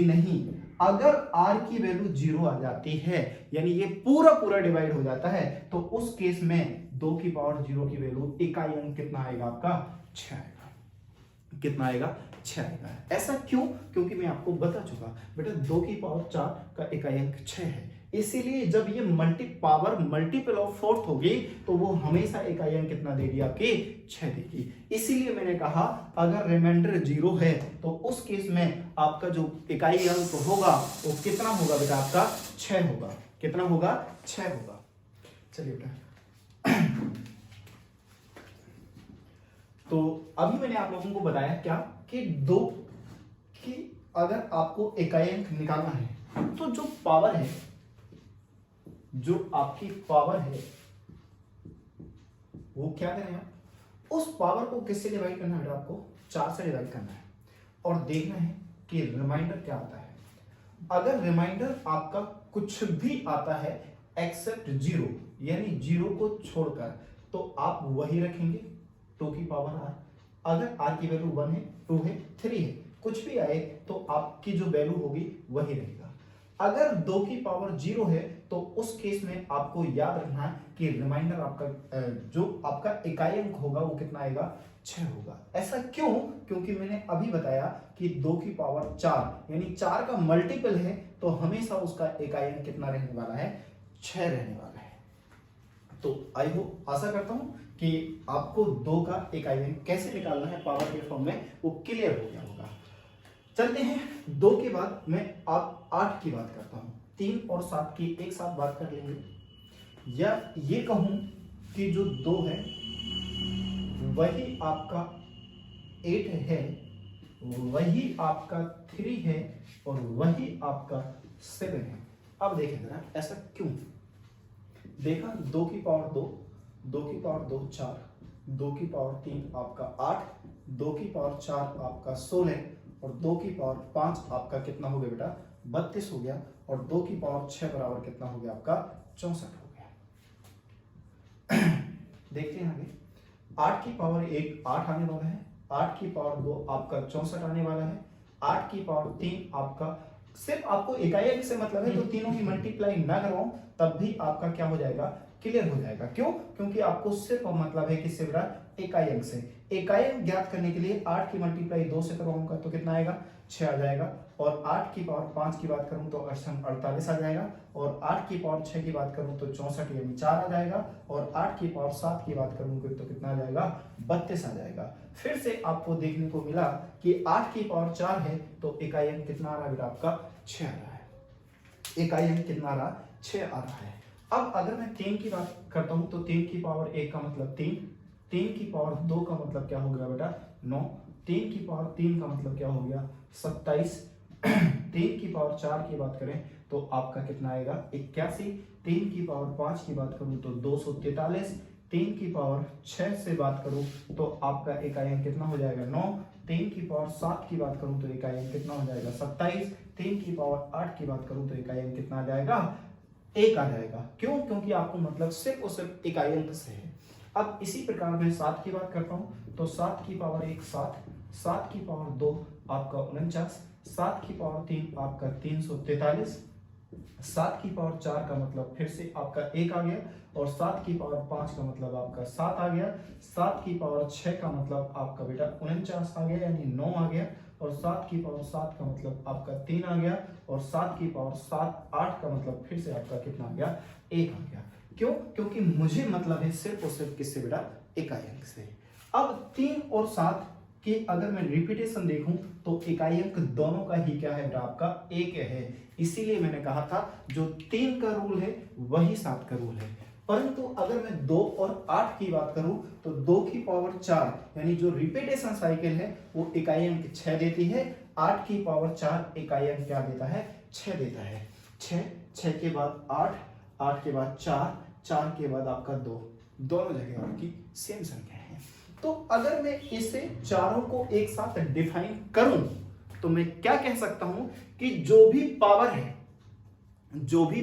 नहीं। अगर r की वैल्यू 0 आ जाती है यानी ये पूरा डिवाइड हो जाता है तो उस केस में 2 की पावर 0 की वैल्यू इकाई अंक कितना आएगा, आपका 6 आएगा। कितना आएगा, 6 आएगा। ऐसा क्यों? क्योंकि मैं आपको बता चुका बेटा 2 की पावर 4 का इकाई अंक 6 है, इसीलिए जब ये मल्टीपल ऑफ 4 होगी तो वो हमेशा इकाई अंक कितना देगी, आपकी 6 देगी। इसीलिए मैंने कहा अगर रिमाइंडर 0 है तो उस केस में आपका जो इकाई अंक होगा वो कितना होगा बेटा, आपका 6 होगा। कितना होगा, 6 होगा। चलिए बेटा तो अभी मैंने आप लोगों को बताया क्या कि 2 की अगर आपको इकाई अंक निकालना है तो जो पावर है, जो आपकी पावर है वो क्या करें आप, उस पावर को किससे डिवाइड करना है बेटा? आपको 4 से डिवाइड करना है और देखना है कि रिमाइंडर क्या आता है। अगर रिमाइंडर आपका कुछ भी आता है एक्सेप्ट 0 यानी 0 को छोड़कर, तो आप वही रखेंगे 2 की पावर r। अगर r की वैल्यू 1 है, 2 है, 3 है, कुछ भी आए तो आपकी जो वैल्यू होगी वही रहेगा। अगर 2 की पावर 0 है तो उस केस में आपको याद रखना है कि रिमाइंडर आपका जो आपका इकाई अंक होगा वो कितना आएगा? 6 होगा। ऐसा क्यों? क्योंकि मैंने अभी बताया कि 2 की पावर 4 यानी 4 का मल्टीपल है, तो हमेशा उसका इकाई अंक कितना रहने वाला है? 6 रहने वाला है। तो आई होप, आशा करता हूं कि आपको 2 का इकाई अंक कैसे निकालना है पावर के फॉर्म में वो क्लियर हो गया होगा। चलते हैं 2 के बाद मैं आप 8 की बात करता हूं। 3 और 7 की एक साथ बात कर लेंगे, या ये कहूं कि जो 2 है वही आपका 8 है, वही आपका 3 है और वही आपका 7 है। अब देखें जरा ऐसा क्यों? देखा 2 की पावर 2, 2 की पावर 2 4, 2 की पावर 3 आपका 8, 2 की पावर 4 आपका 16 और 2 की पावर 5 आपका कितना हो गया बेटा? 32 हो गया। और 2 की पावर 6 बराबर कितना हो गया आपका? 64 हो गया। देखते हैं आगे। 8 की पावर 1 8 आने वाला है, 8 की पावर 2 आपका 64 आने वाला है, 8 की पावर 3 आपका, सिर्फ आपको इकाई अंक से मतलब है तो तीनों की मल्टीप्लाई ना करवाऊं तब भी आपका क्या हो जाएगा? क्लियर हो जाएगा। क्यों? क्योंकि आपको सिर्फ मतलब है किससे बेटा? इकाई अंक से। इकाई अंक ज्ञात करने के लिए 8 की मल्टीप्लाई 2 से करवाऊंगा तो कितना आएगा? 6 आ जाएगा। और 8 की पावर 5 की बात करूं तो 48 आ जाएगा। और 8 की पावर 6 की बात करूं तो 64 यानी 4 आ जाएगा। और 8 की पावर 7 की बात करूं तो कितना आ जाएगा? 32 आ जाएगा। फिर से आपको देखने को मिला कि 8 की पावर 4 है तो इकाई अंक कितना आ रहा है बेटा? आपका 6 आ रहा है। इकाई अंक कितना आ रहा? 6 आ रहा है। अब अगर मैं 3 की बात करता हूं तो 3 की पावर 1 का मतलब 3, 3 की पावर 2 का मतलब क्या हो गया बेटा? 9, 3 की पावर 3 का मतलब क्या हो गया? 27, 3 की पावर 4 की बात करें तो आपका कितना आएगा? 81, 3 की पावर 5 की बात करूं तो 243, 3 की पावर 6 से बात करूं तो आपका इकाई अंक कितना हो जाएगा? 9, 3 की पावर 7 की बात करूं तो इकाई अंक कितना हो जाएगा? 27, 3 की पावर 8 की बात करूं तो इकाई अंक कितना आ जाएगा? 1 आ जाएगा। क्यों? क्योंकि आपको मतलब सिर्फ और सिर्फ इकाई अंक से है। अब इसी प्रकार मैं 7 की बात करता हूं तो 7 की पावर 1 7, 7 की पावर 2 आपका 49, 7 की पावर 3 आपका 343, 7 की पावर 4 का मतलब फिर से आपका 1 आ गया। और 7 की पावर 5 का मतलब आपका 7 आ गया। 7 की पावर 6 का मतलब आपका बेटा 49 आ गया यानी 9 आ गया। और 7 की पावर 7 का मतलब आपका 3 आ गया। और 7 की पावर 7 8 का मतलब फिर से आपका कितना आ गया? 1 आ गया। क्यों? क्योंकि मुझे मतलब है सिर्फ और सिर्फ किससे बेटा? इकाई अंक से। अब 3 और 7 की अगर मैं रिपीटेशन देखूं तो इकाई अंक दोनों का ही क्या है बेटा? आपका 1 है। इसीलिए मैंने कहा था जो 3 का रूल है वही 7 का रूल है। परंतु अगर मैं 2 और 8 की बात करूं तो 2 की पावर 4 यानी जो रिपीटेशन साइकिल है वो इकाई अंक 6 देती है। 8 की पावर 4 इकाई अंक क्या देता है? 6 देता है। 6 के बाद 8, 8 के बाद 4, 4 के बाद आपका 2, दोनों जगह आपकी सेम संख्या है। तो अगर मैं इसे चारों को एक साथ डिफाइन करूं तो मैं क्या कह सकता हूं कि जो भी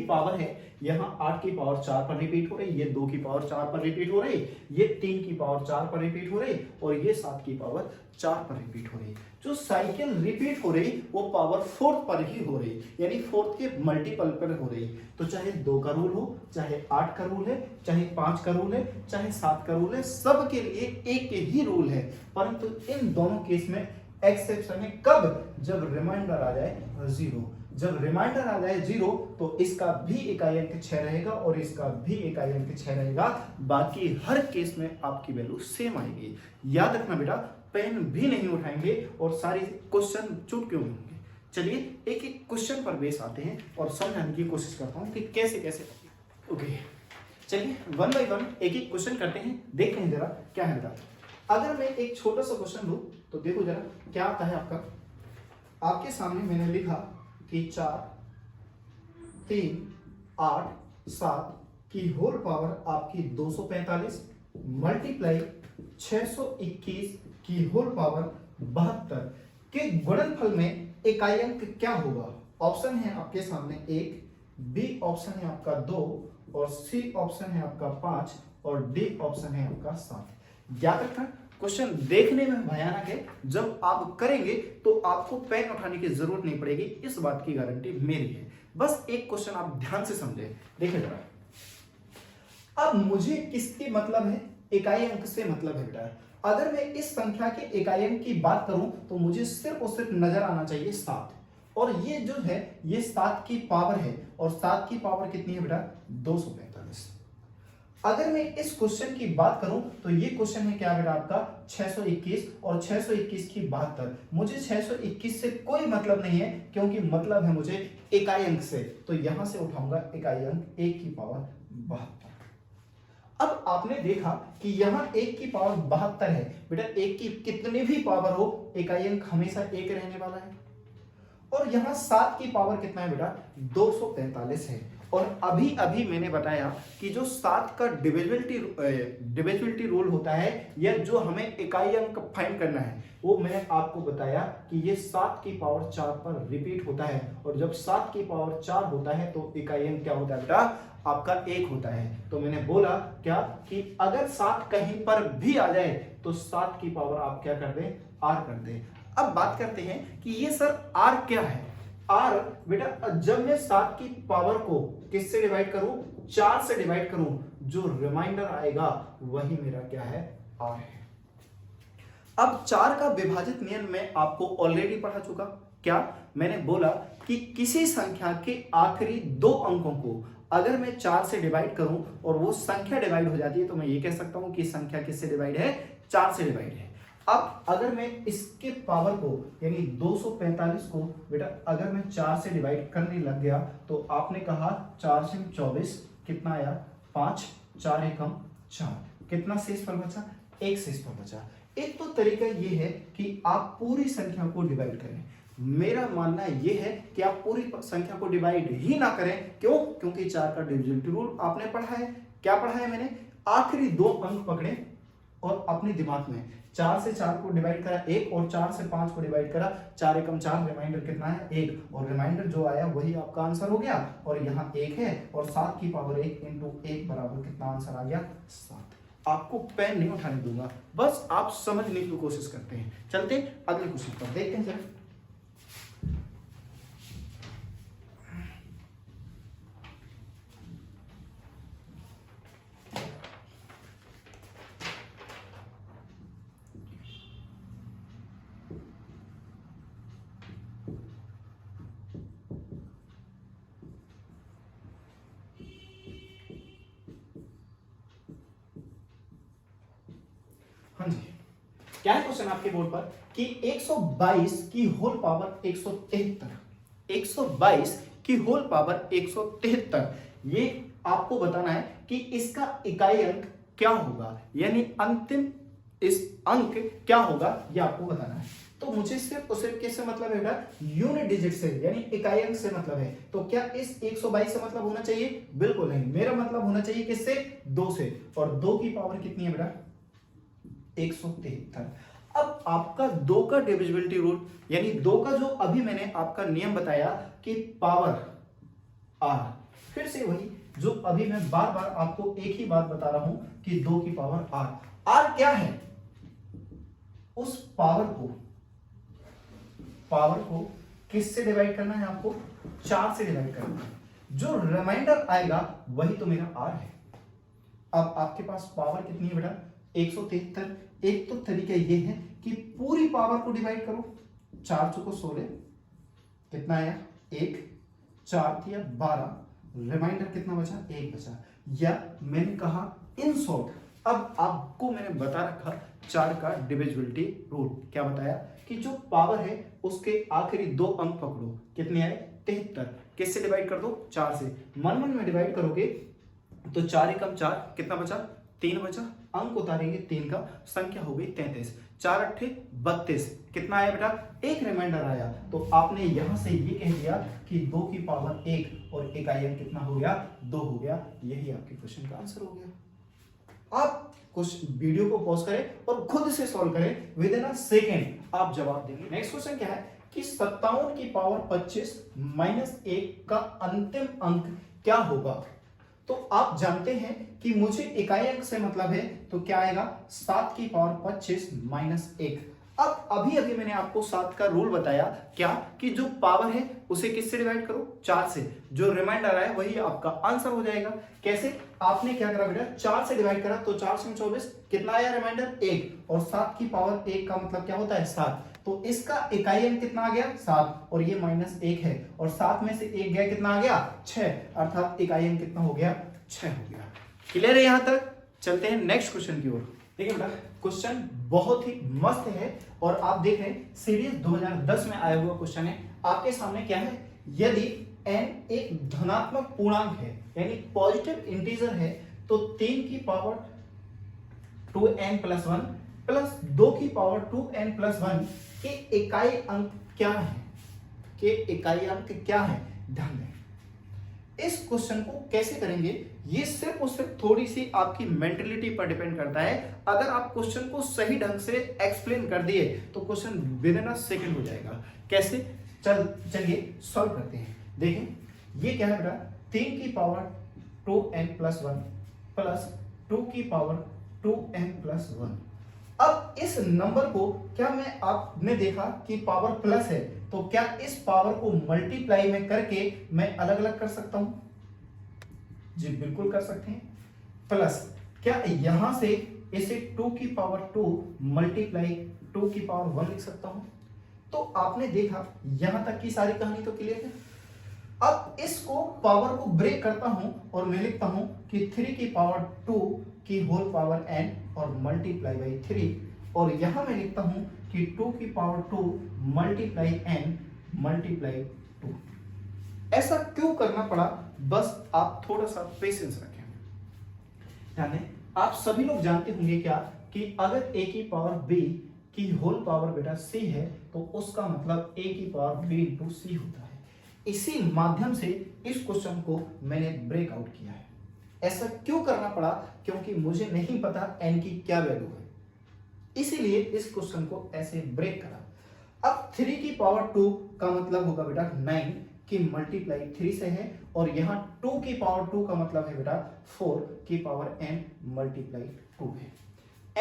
पावर है यहां 8 की पावर 4 पर रिपीट हो रही, ये 2 की पावर 4 पर रिपीट हो रही, ये 3 की पावर 4 पर रिपीट हो रही और ये 7 की पावर 4 पर रिपीट हो रही। जो साइकिल रिपीट हो रही वो पावर 4 पर ही हो रही यानी 4 के मल्टीपल पर हो रही। तो चाहे 2 का रूल हो, चाहे 8 का रूल है, चाहे 5 का रूल है, चाहे 7 का रूल है, सबके लिए एक ही रूल है। परंतु इन दोनों केस में एक्सेप्शन है। कब? जब रिमाइंडर आ जाए 0। जब रिमाइंडर आ जाए 0 तो इसका भी इकाई अंक 6 रहेगा और इसका भी इकाई अंक 6 रहेगा। बाकी हर केस में आपकी वैल्यू सेम आएगी। याद रखना बेटा, पेन भी नहीं उठाएंगे और सारी क्वेश्चन चुटकियों में होंगे। चलिए एक एक क्वेश्चन पर बेस आते हैं और समझाने की कोशिश करता हूं कि कैसे कैसे। ओके, चलिए 1 बाय 1 एक एक क्वेश्चन करते हैं, देखते हैं जरा क्या है बेटा। अगर मैं एक छोटा सा क्वेश्चन लूं तो देखो जरा क्या आता है आपका। आपके सामने मैंने लिखा कि 4 3 8 7 की होल पावर आपकी 245 मल्टीप्लाई 621 की होल पावर 72 के गुणनफल में इकाई अंक क्या होगा? ऑप्शन है आपके सामने 1, बी ऑप्शन है आपका 2 और सी ऑप्शन है आपका 5 और डी ऑप्शन है आपका 7। याद रखना क्वेश्चन देखने में भयानक है, जब आप करेंगे तो आपको पेन उठाने की जरूरत नहीं पड़ेगी, इस बात की गारंटी मेरी है। बस एक क्वेश्चन आप ध्यान से समझे, देखिए जरा। अब मुझे किसके मतलब है? इकाई अंक से मतलब है बेटा। अगर मैं इस संख्या के इकाई अंक की बात करूं तो मुझे सिर्फ और सिर्फ नजर आना चाहिए 7, और ये जो है ये 7 की पावर है, और 7 की पावर कितनी है बेटा? 245। अगर मैं इस क्वेश्चन की बात करूं तो ये क्वेश्चन है क्या बेटा आपका? 621 और 621 की 72। मुझे 621 से कोई मतलब नहीं है, क्योंकि मतलब है मुझे इकाई अंक से, तो यहां से उठाऊंगा इकाई अंक 1 की पावर 72। अब आपने देखा कि यहाँ 1 की पावर 72 है बेटा। 1 की कितनी भी पावर हो, इकाई अंक हमेशा 1 रहने वाला है। और यहाँ 7 की पावर कितना है बेटा? 245 है। और अभी अभी मैंने बताया कि जो 7 का डिविजिबिलिटी रूल होता है, या जो हमें इकाई अंक फाइंड करना है, वो मैंने आपको बताया कि ये 7 की पावर 4 पर रिपीट होता है। और जब 7 की पावर 4 होता है तो इकाई अंक क्या होता है बेटा? आपका 1 होता है। तो मैंने बोला क्या कि अगर 7 कहीं पर भी आ जाए तो 7 की पावर आप क्या कर दें? R कर दें। अब बात करते हैं कि ये सर R क्या है? R बेटा जब मैं 7 की पावर को किससे डिवाइड करूं? 4 से डिवाइड करूं, जो रिमाइंडर आएगा वही मेरा क्या है? R है। अब 4 का विभाजित नियम मैं आपको ऑलरेडी पढ़ा चुका। क्या मैंने बोला कि किसी संख्या के आखिरी 2 अंकों को अगर मैं 4 से डिवाइड करूं और वो संख्या डिवाइड हो जाती है, तो मैं ये कह सकता हूं कि संख्या किससे डिवाइड है? 4 से डिवाइड है। अब अगर मैं इसके पावर को यानी 245 को बेटा अगर मैं 4 से डिवाइड करने लग गया, तो आपने कहा 4 से 24 कितना आया? 5, 4 एकम 4, कितना शेषफल बचा? 1 शेषफल बचा। एक तो तरीका ये है कि आप पूरी संख्या को डिवाइड करें। मेरा मानना यह है कि आप पूरी संख्या को डिवाइड ही ना करें। क्यों? क्योंकि 4 का डिविजिबिलिटी रूल आपने पढ़ा है। क्या पढ़ा है मैंने? आखिरी 2 अंक पकड़े और अपने दिमाग में 4 से 4 को डिवाइड करा 1, और 4 से 5 को डिवाइड करा 4 एकम 4, रिमाइंडर कितना है? 1, और रिमाइंडर जो आया वही आपका आंसर हो गया। और यहाँ 1 है, और 7 की पावर 1 इंटू 1 बराबर कितना आंसर आ गया? 7। आपको पेन नहीं उठाने दूंगा, बस आप समझने की कोशिश करते हैं। चलते अगले क्वेश्चन पर देखते हैं जरा। हाँ जी, क्या है क्वेश्चन आपके बोर्ड पर कि 122 की होल पावर 173, 122 की होल पावर 173, ये आपको बताना है कि इसका इकाई अंक क्या होगा, यानी अंतिम इस अंक क्या होगा, ये आपको बताना है। तो मुझे सिर्फ और सिर्फ किससे मतलब है बेटा? यूनिट डिजिट से, यानी इकाई अंक से मतलब है। तो क्या इस 122 से मतलब होना चाहिए? बिल्कुल नहीं, मेरा मतलब होना चाहिए किससे? 2 से। और 2 की पावर कितनी है बेटा? 173। अब आपका 2 का डिविजिबिलिटी रूल, यानी 2 का जो अभी मैंने आपका नियम बताया कि पावर R, फिर से वही जो अभी मैं बार बार आपको एक ही बात बता रहा हूं कि 2 की पावर R। R क्या है? उस पावर को किससे डिवाइड करना है आपको? 4 से डिवाइड करना है। जो रिमाइंडर आएगा वही तो मेरा R है। अब आपके पास पावर कितनी है बेटा? 173। एक तो तरीका ये है कि पूरी पावर को डिवाइड करो, 4 चौको 16, कितना आया? 1, 4 दिया 12, रिमाइंडर कितना बचा? 1 बचा। या मैंने कहा इन शॉर्ट, अब आपको मैंने बता रखा 4 का डिविजिबिलिटी रूल। क्या बताया कि जो पावर है उसके आखिरी 2 अंक पकड़ो, कितने आए? 73। किससे डिवाइड कर दो? 4 से। मन में डिवाइड करोगे तो 4 एकम 4, कितना बचा? 3 बचा। अंक उतारेंगे 3 का, संख्या हो गई 33। 4 अट्ठे 32, कितना आया बेटा? 1 रिमाइंडर आया। तो आपने यहां से ये कह दिया कि 2 की पावर 1 और इकाई अंक कितना हो गया? 2 हो गया। यही आपके क्वेश्चन का आंसर हो गया। आप कुछ वीडियो को पॉज करें और खुद से सॉल्व करें, विद इन अ सेकेंड आप जवाब देंगे। नेक्स्ट क्वेश्चन क्या है कि 57 की पावर 25 माइनस 1 का अंतिम अंक क्या होगा। तो आप जानते हैं कि मुझे इकाई अंक से मतलब है, तो क्या आएगा 7 की पावर 25 माइनस 1। अब अभी अभी मैंने आपको 7 का रूल बताया, क्या कि जो पावर है उसे किससे डिवाइड करो, 4 से, जो रिमाइंडर आया वही आपका आंसर हो जाएगा। कैसे, आपने क्या करा बेटा, 4 से डिवाइड करा तो 4 से 24, कितना आया रिमाइंडर 1, और 7 की पावर 1 का मतलब क्या होता है 7, तो इसका इकाई अंक कितना आ गया 7, और ये माइनस 1 है, और 7 में से 1 गया, कितना आ गया 6, अर्थात इकाई अंक कितना हो गया 6 हो गया। क्लियर है यहां तक। चलते हैं नेक्स्ट क्वेश्चन की ओर। देखिए बेटा क्वेश्चन बहुत ही मस्त है और आप देख रहे हैं सीरीज 2010 में आया हुआ क्वेश्चन है। आपके सामने क्या है, यदि n एक धनात्मक पूर्णांक है यानी पॉजिटिव इंटीजर है तो 3 की पावर 2n प्लस 1 प्लस 2 की पावर 2n प्लस 1 के इकाई अंक क्या है, के इकाई अंक क्या है। ध्यान दें इस क्वेश्चन को कैसे करेंगे, ये सिर्फ और सिर्फ थोड़ी सी आपकी मेंटलिटी पर डिपेंड करता है। अगर आप क्वेश्चन को सही ढंग से एक्सप्लेन कर दिए तो question with in a second हो जाएगा। कैसे, चलिए सॉल्व करते हैं। देखें ये क्या है बेटा, 3 की पावर 2n प्लस 1 प्लस 2 की पावर 2n प्लस 1। अब इस नंबर को क्या मैं, आपने देखा कि पावर प्लस है, तो क्या इस पावर को मल्टीप्लाई में करके मैं अलग अलग कर सकता हूं, जी बिल्कुल कर सकते हैं। प्लस क्या यहां से इसे 2 की पावर 2 मल्टीप्लाई 2 की पावर 1 लिख सकता हूं। तो आपने देखा यहां तक की सारी कहानी तो क्लियर है। अब इसको पावर को ब्रेक करता हूं और मैं लिखता हूं कि 3 की पावर 2 की होल पावर n और मल्टीप्लाई बाई 3, और यहां मैं लिखता हूं कि 2 की पावर 2 मल्टीप्लाई n मल्टीप्लाई 2। ऐसा क्यों करना पड़ा, बस आप थोड़ा सा पेशेंस रखें। यानी आप सभी लोग जानते होंगे क्या कि अगर a की पावर b की होल पावर बेटा c है तो उसका मतलब a की पावर b इंटू c होता है। इसी माध्यम से इस क्वेश्चन को मैंने ब्रेक आउट किया है। ऐसा क्यों करना पड़ा, क्योंकि मुझे नहीं पता n की क्या वैल्यू है, इसीलिए इस क्वेश्चन को ऐसे ब्रेक करा। अब 3 की पावर 2 का मतलब होगा बेटा 9 की मल्टीप्लाई 3 से है, और यहाँ 2 की पावर 2 का मतलब है बेटा 4 की पावर n मल्टीप्लाई 2 है।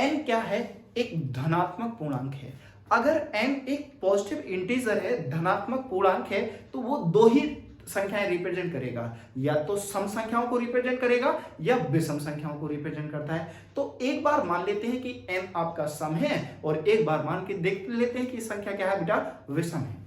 n क्या है, एक धनात्मक पूर्णांक है। अगर n एक पॉजिटिव इंटीजर है, धनात्मक पूर्णांक है, तो वो दो ही संख्याएं रिप्रेजेंट करेगा, या तो सम संख्याओं को रिप्रेजेंट करेगा या विषम संख्याओं को रिप्रेजेंट करता है। तो एक बार मान लेते हैं कि n आपका सम है और एक बार मान के देख लेते हैं कि संख्या क्या है बेटा, विषम है।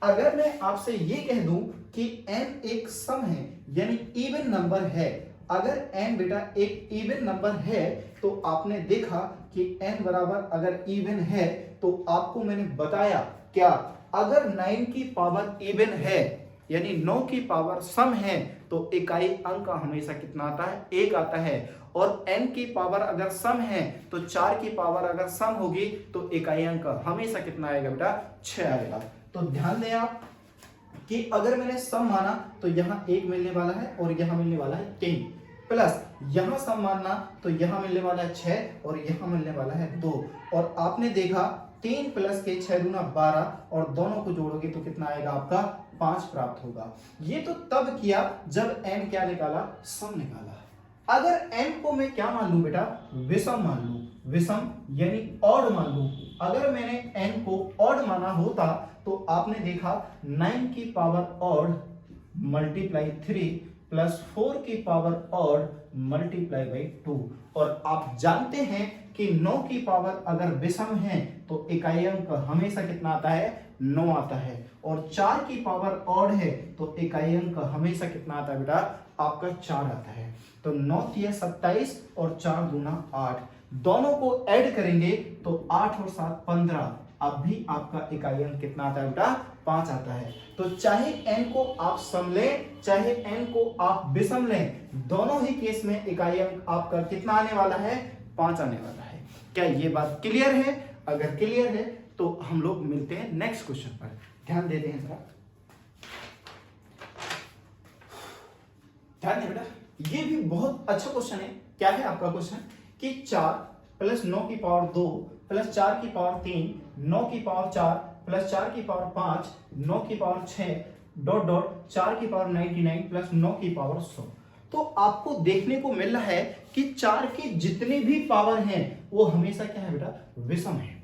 अगर मैं आपसे ये कह दूं कि n एक सम है यानी इवन नंबर है, अगर n बेटा एक इवन नंबर है तो आपने देखा कि n बराबर अगर इवन है तो आपको मैंने बताया क्या, अगर 9 की पावर इवन है यानी 9 की पावर सम है तो इकाई अंक हमेशा कितना आता है, 1 आता है। और n की पावर अगर सम है तो 4 की पावर अगर सम होगी तो इकाई अंक हमेशा कितना आएगा बेटा, 6 आएगा। तो ध्यान दें आप कि अगर मैंने सम माना तो यहाँ 1 मिलने वाला है और यहाँ मिलने वाला है 3, प्लस यहाँ सम मानना तो यहाँ मिलने वाला है 6 और यहाँ मिलने वाला है 2, और आपने देखा 3 प्लस के 6 दूना 12, और दोनों को जोड़ोगे तो कितना आएगा आपका 5 प्राप्त होगा। ये तो तब किया जब n क्या निकाला, सम निकाला। अगर n को मैं क्या मान लूं बेटा, विषम मान लूं, विषम यानी ऑड मान लूं। अगर मैंने n को ऑड माना होता तो आपने देखा 9 की पावर ऑड मल्टीप्लाई 3 प्लस 4 की पावर ऑड मल्टीप्लाई बाई 2, और आप जानते हैं कि 9 की पावर अगर विषम है तो इकाई अंक हमेशा कितना आता है, 9 आता है, और 4 की पावर ऑड है तो इकाई अंक हमेशा कितना आता है बेटा, आपका 4 आता है। तो 9 तिया 27 और 4 दूना 8, दोनों को ऐड करेंगे तो 8 और 7 15, अब भी आपका इकाई अंक कितना आता है बेटा, 5 आता है। तो चाहे n को आप सम लें चाहे n को आप विषम लें, दोनों ही केस में इकाई अंक आपका कितना आने वाला है, 5 आने वाला है। क्या ये बात क्लियर है? अगर क्लियर है तो हम लोग मिलते हैं नेक्स्ट क्वेश्चन पर। ध्यान देते हैं जरा, ध्यान दें बेटा, ये भी बहुत अच्छा क्वेश्चन है। क्या है आपका क्वेश्चन कि 4 प्लस 9 की पावर 2 प्लस 4 की पावर 3 9 की पावर 4 प्लस 4 की पावर 5 9 की पावर 6 डॉट डॉट 4 की पावर 99 प्लस 9 की पावर 100। तो आपको देखने को मिल रहा है कि 4 की जितने भी पावर हैं वो हमेशा क्या है बेटा, विषम है,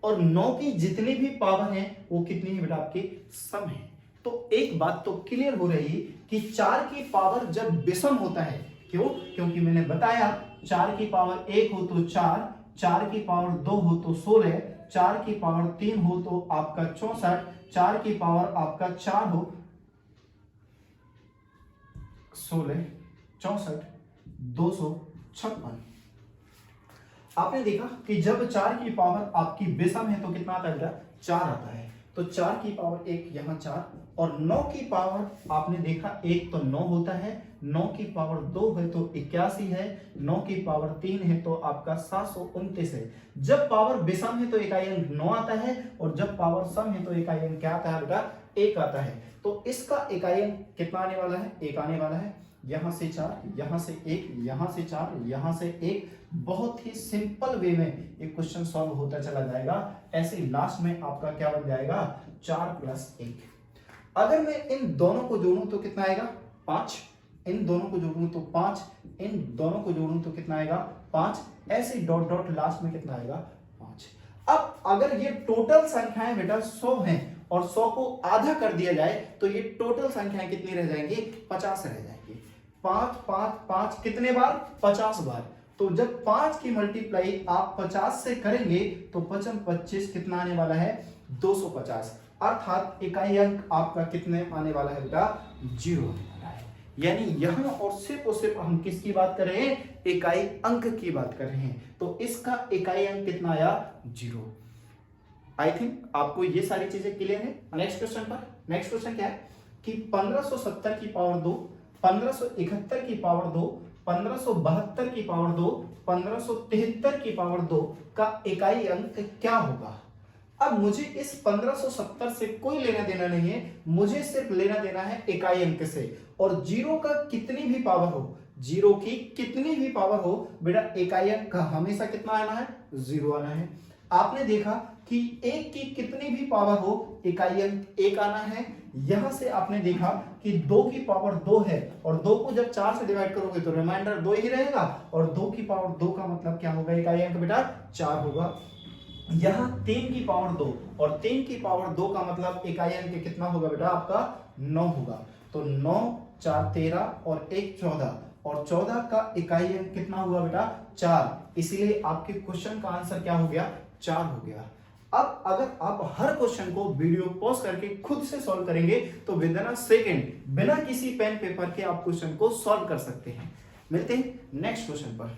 और 9 की जितनी भी पावर हैं वो कितनी है बेटा, आपकी सम है। तो एक बात तो क्लियर हो रही कि 4 की पावर जब विषम होता है, क्यों? क्योंकि मैंने बताया 4 की पावर 1 हो तो 4, 4 की पावर 2 हो तो 16, 4 की पावर 3 हो तो आपका 64, 4 की पावर आपका 4 हो 16 64 256। आपने देखा कि जब 4 की पावर आपकी विषम है तो कितना आता है बेटा, 4 आता है। तो 4 की पावर 1 यहाँ 4, और 9 की पावर आपने देखा 1 तो 9 होता है, 9 की पावर 2 है तो 81 है, 9 की पावर 3 है तो आपका 729 है। जब पावर विषम है तो इकाई अंक 9 आता है, और जब पावर सम है तो इकाई अंक क्या आता है बेटा, 1 आता है। तो इसका इकाई अंक कितना आने वाला है, 1 आने वाला है। यहां से 4, यहां से 1, यहां से 4, यहां से 1। बहुत ही सिंपल वे में एक क्वेश्चन सॉल्व होता चला जाएगा। ऐसे लास्ट में आपका क्या बन जाएगा, 4 प्लस 1। अगर मैं इन दोनों को जोड़ूं तो कितना आएगा, 5। इन दोनों को जोड़ूं तो 5, इन दोनों को जोड़ूं तो कितना आएगा, 5। ऐसे डॉट डॉट लास्ट में कितना आएगा, 5। अब अगर ये टोटल संख्याएं बेटा 100 हैं और 100 को आधा कर दिया जाए तो ये टोटल संख्याएं कितनी रह जाएंगी, 50 रह जाएंगी। 5 5 5 कितने बार, 50 बार। तो जब 5 की मल्टीप्लाई आप 50 से करेंगे तो 5 25 कितना आने वाला है, 250। अर्थात इकाई अंक आपका कितने आने वाला है बेटा, 0 आने वाला है। यानी यहां और सिर्फ हम किसकी बात कर रहे हैं, इकाई अंक की बात कर रहे हैं। तो इसका इकाई अंक कितना आया, 0। आई थिंक आपको ये सारी चीजें क्लियर है। नेक्स्ट क्वेश्चन पर, नेक्स्ट क्वेश्चन क्या है कि 1570 की पावर 2, 1571 की पावर 2, 1572 की पावर 2, 1573 की पावर 2 का इकाई अंक क्या होगा। अब मुझे इस 1570 से कोई लेना देना नहीं है, मुझे सिर्फ लेना देना है इकाई अंक से। और जीरो का कितनी भी पावर हो, जीरो की कितनी भी पावर हो बेटा, इकाई अंक का हमेशा कितना आना है, 0 आना है। आपने देखा कि 1 की कितनी भी पावर हो इकाई अंक 1 आना है। यहां से आपने देखा कि 2 की पावर 2 है, और 2 को जब 4 से डिवाइड करोगे तो रिमाइंडर 2 ही रहेगा, और 2 की पावर 2 का मतलब क्या होगा, इकाई अंक बेटा 4 होगा। यहां 3 की पावर 2, और 3 की पावर 2 का मतलब इकाई अंक कितना होगा बेटा, आपका 9 होगा। तो 9 4 13 और 1 14, और 14 का इकाई अंक कितना हुआ बेटा, 4। इसीलिए आपके क्वेश्चन का आंसर क्या हो गया, 4 हो गया। अब अगर आप हर क्वेश्चन को वीडियो पॉज करके खुद से सॉल्व करेंगे तो विद इन अ सेकंड, बिना किसी पेन पेपर के आप क्वेश्चन को सॉल्व कर सकते हैं। मिलते हैं नेक्स्ट क्वेश्चन पर।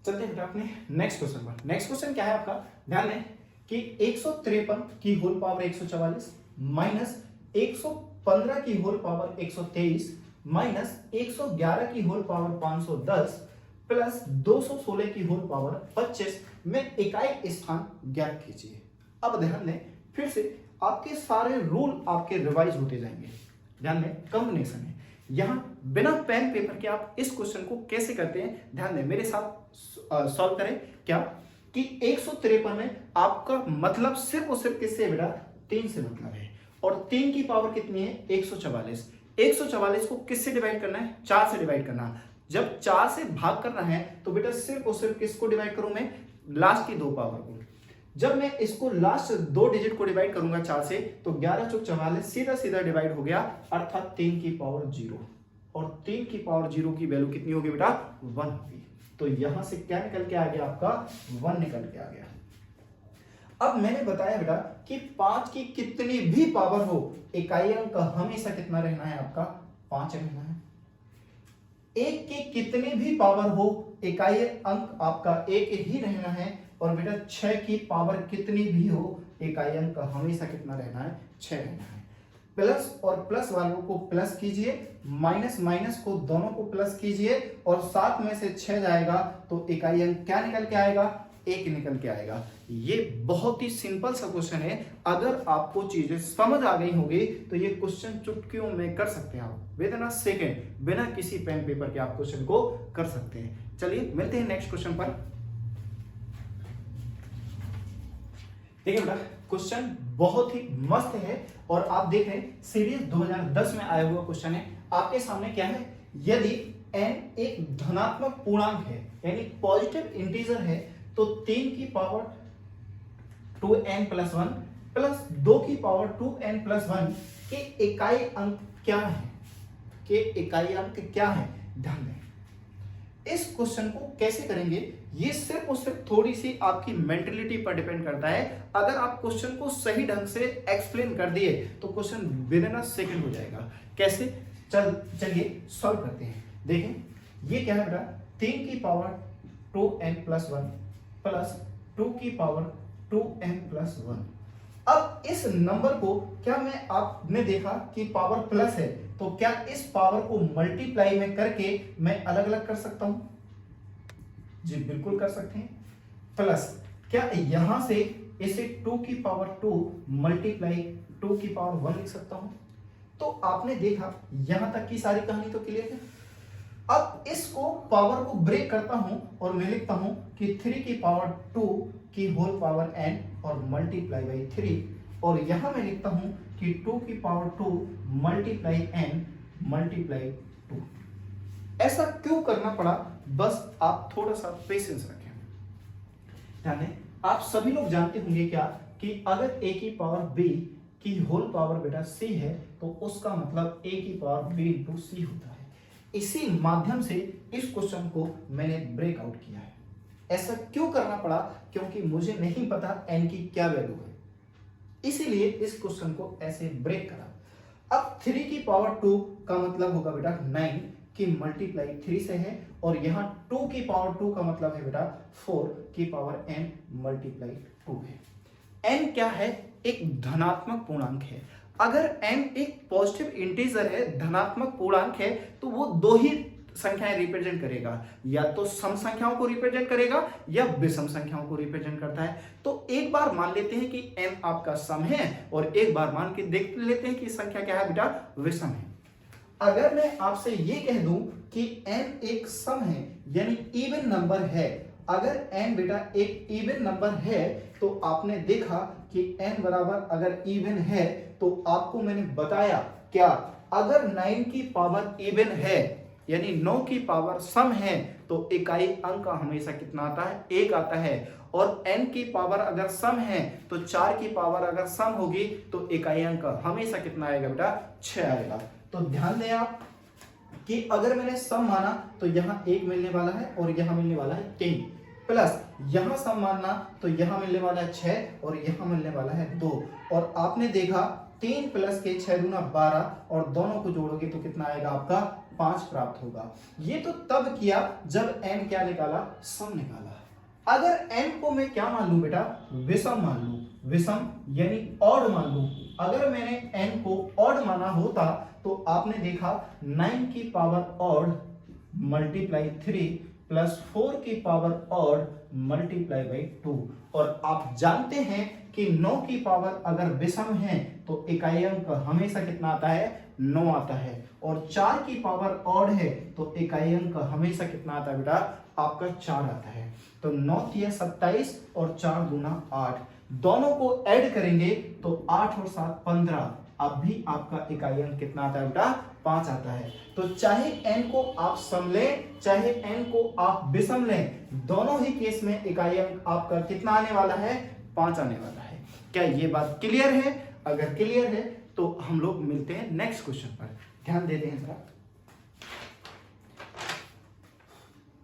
चलते हैं अपने नेक्स्ट क्वेश्चन पर। नेक्स्ट क्वेश्चन क्या है आपका, ध्यान दें कि 153 की होल पावर 144 माइनस 115 की होल पावर 123 माइनस 111 की होल पावर 510 प्लस 216 की होल पावर 25 में इकाई स्थान ज्ञात कीजिए। अब ध्यान दें, फिर से आपके सारे रूल आपके रिवाइज होते जाएंगे। ध्यान दें, कॉम्बिनेशन है यहां, बिना पेन पेपर के आप इस क्वेश्चन को कैसे करते हैं, ध्यान दें, मेरे साथ सॉल्व करें। क्या कि 153 में आपका मतलब सिर्फ और सिर्फ किससे बेटा, 3 से मतलब है, और 3 की पावर कितनी है, 144। 144 को किससे डिवाइड करना है, 4 से डिवाइड करना है। जब 4 से भाग करना है तो बेटा सिर्फ और सिर्फ किसको डिवाइड करूं मैं, लास्ट की 2 पावर को। जब मैं इसको लास्ट 2 डिजिट को डिवाइड करूंगा 4 से, तो 11 चौक 44 सीधा सीधा डिवाइड हो गया, अर्थात 3 की पावर 0, और 3 की पावर 0 की वैल्यू कितनी होगी बेटा? 1 होगी। तो यहां से क्या निकल के आ गया आपका? 1 निकल के आ गया। अब मैंने बताया बेटा कि 5 की कितनी भी पावर हो, इकाई अंक हमेशा कितना रहना है आपका? 5 रहना है। 1 की कितनी भी पावर हो, इकाई अंक आपका 1 ही रहना है। और बेटा 6 की पावर कितनी भी हो, इकाई अंक हमेशा कितना रहना है? 6 रहना है। प्लस और प्लस वालों को प्लस कीजिए, माइनस माइनस को दोनों को प्लस कीजिए, और 7 में से 6 जाएगा तो इकाई अंक क्या निकल के आएगा? 1 निकल के आएगा। ये बहुत ही सिंपल सा क्वेश्चन है। अगर आपको चीजें समझ आ गई होगी तो ये क्वेश्चन चुटकियों में कर सकते हैं आप, विद इन अ सेकेंड, बिना किसी पेन पेपर के आप क्वेश्चन को कर सकते हैं। चलिए मिलते हैं नेक्स्ट क्वेश्चन पर। देखिए बेटा, क्वेश्चन बहुत ही मस्त है, और आप देख रहे हैं सीरीज 2010 में आया हुआ क्वेश्चन है। आपके सामने क्या है? यदि n एक धनात्मक पूर्णांक है, यानी पॉजिटिव इंटीजर है, तो 3 की पावर 2n प्लस 1 प्लस 2 की पावर 2n प्लस 1 के इकाई अंक क्या है? के इकाई अंक क्या है? ध्यान दें, इस क्वेश्चन को कैसे करेंगे ये सिर्फ और सिर्फ थोड़ी सी आपकी मेंटलिटी पर डिपेंड करता है। अगर आप क्वेश्चन को सही ढंग से एक्सप्लेन कर दिए तो question with in a second हो जाएगा। कैसे? चलिए सॉल्व करते हैं। देखें ये क्या है बेटा? 3 की पावर 2n प्लस 1 प्लस 2 की पावर 2n प्लस 1। अब इस नंबर को क्या मैं, आपने देखा कि पावर प्लस है, तो क्या इस पावर को मल्टीप्लाई में करके मैं अलग अलग कर सकता हूं? जी बिल्कुल कर सकते हैं। प्लस क्या यहां से इसे 2 की पावर 2 मल्टीप्लाई 2 की पावर 1 लिख सकता हूं? तो आपने देखा यहां तक की सारी कहानी तो क्लियर है। अब इसको पावर को ब्रेक करता हूं और मैं लिखता हूं कि 3 की पावर 2 की होल पावर n और मल्टीप्लाई बाई 3, और यहां मैं लिखता हूं कि 2 की पावर 2 मल्टीप्लाई n मल्टीप्लाई 2। ऐसा क्यों करना पड़ा? बस आप थोड़ा सा पेशेंस रखें। ध्यान दें, आप सभी लोग जानते होंगे क्या कि अगर a की पावर b की होल पावर बेटा c है, तो उसका मतलब a की पावर b इंटू c होता है। इसी माध्यम से इस क्वेश्चन को मैंने ब्रेकआउट किया है। ऐसा क्यों करना पड़ा? क्योंकि मुझे नहीं पता n की क्या वैल्यू है, इसीलिए इस क्वेश्चन को ऐसे ब्रेक करा। अब 3 की पावर 2 का मतलब होगा बेटा 9 की मल्टीप्लाई 3 से है, और यहां 2 की पावर 2 का मतलब है बेटा 4 की पावर n मल्टीप्लाई 2 है। n क्या है? एक धनात्मक पूर्णांक है। अगर n एक पॉजिटिव इंटीजर है, धनात्मक पूर्णांक है, तो वो दो ही संख्याएं रिप्रेजेंट करेगा, या तो सम संख्याओं को रिप्रेजेंट करेगा या विषम संख्याओं को रिप्रेजेंट करता है। तो एक बार मान लेते हैं कि n आपका सम है, और एक बार मान के देख लेते हैं कि संख्या क्या है बेटा? विषम है। अगर मैं आपसे ये कह दूं कि n एक सम है, यानी इवन नंबर है, अगर n बेटा एक इवन नंबर है, तो आपने देखा कि n बराबर अगर इवन है, तो आपको मैंने बताया क्या, अगर 9 की पावर इवन है, यानी 9 की पावर सम है, तो इकाई अंक हमेशा कितना आता है? 1 आता है। और n की पावर अगर सम है, तो 4 की पावर अगर सम होगी, तो इकाई अंक हमेशा कितना आएगा बेटा? 6 आएगा। तो ध्यान दें आप कि अगर मैंने सम माना तो यहां 1 मिलने वाला है, और यहां मिलने वाला है 3, प्लस यहां सम मानना तो यहां मिलने वाला है 6 और यहां मिलने वाला है 2। और आपने देखा 3 प्लस के 6 दूना 12, और दोनों को जोड़ोगे तो कितना आएगा आपका? 5 प्राप्त होगा। ये तो तब किया जब n क्या निकाला? सम निकाला। अगर n को मैं क्या मान लूं बेटा? विषम मान लूं, विषम यानी ऑड मान लूं। अगर मैंने n को ऑड माना होता तो आपने देखा 9 की पावर ऑड मल्टीप्लाई 3 प्लस 4 की पावर ऑड मल्टीप्लाई बाई 2। और आप जानते हैं कि 9 की पावर अगर विषम है तो इकाई अंक हमेशा कितना आता है? 9 आता है। और 4 की पावर ऑड है तो इकाई अंक हमेशा कितना आता है बेटा? आपका 4 आता है। तो 9 तिया 27 और 4 दूना 8, दोनों को ऐड करेंगे तो 8 और 7 15। अब भी आपका इकाई अंक कितना आता है बेटा? 5 आता है। तो चाहे n को आप सम लें, चाहे n को आप विषम लें, दोनों ही केस में इकाई अंक आपका कितना आने वाला है? 5 आने वाला है। क्या ये बात क्लियर है? अगर क्लियर है तो हम लोग मिलते हैं नेक्स्ट क्वेश्चन पर। ध्यान देते हैं जरा,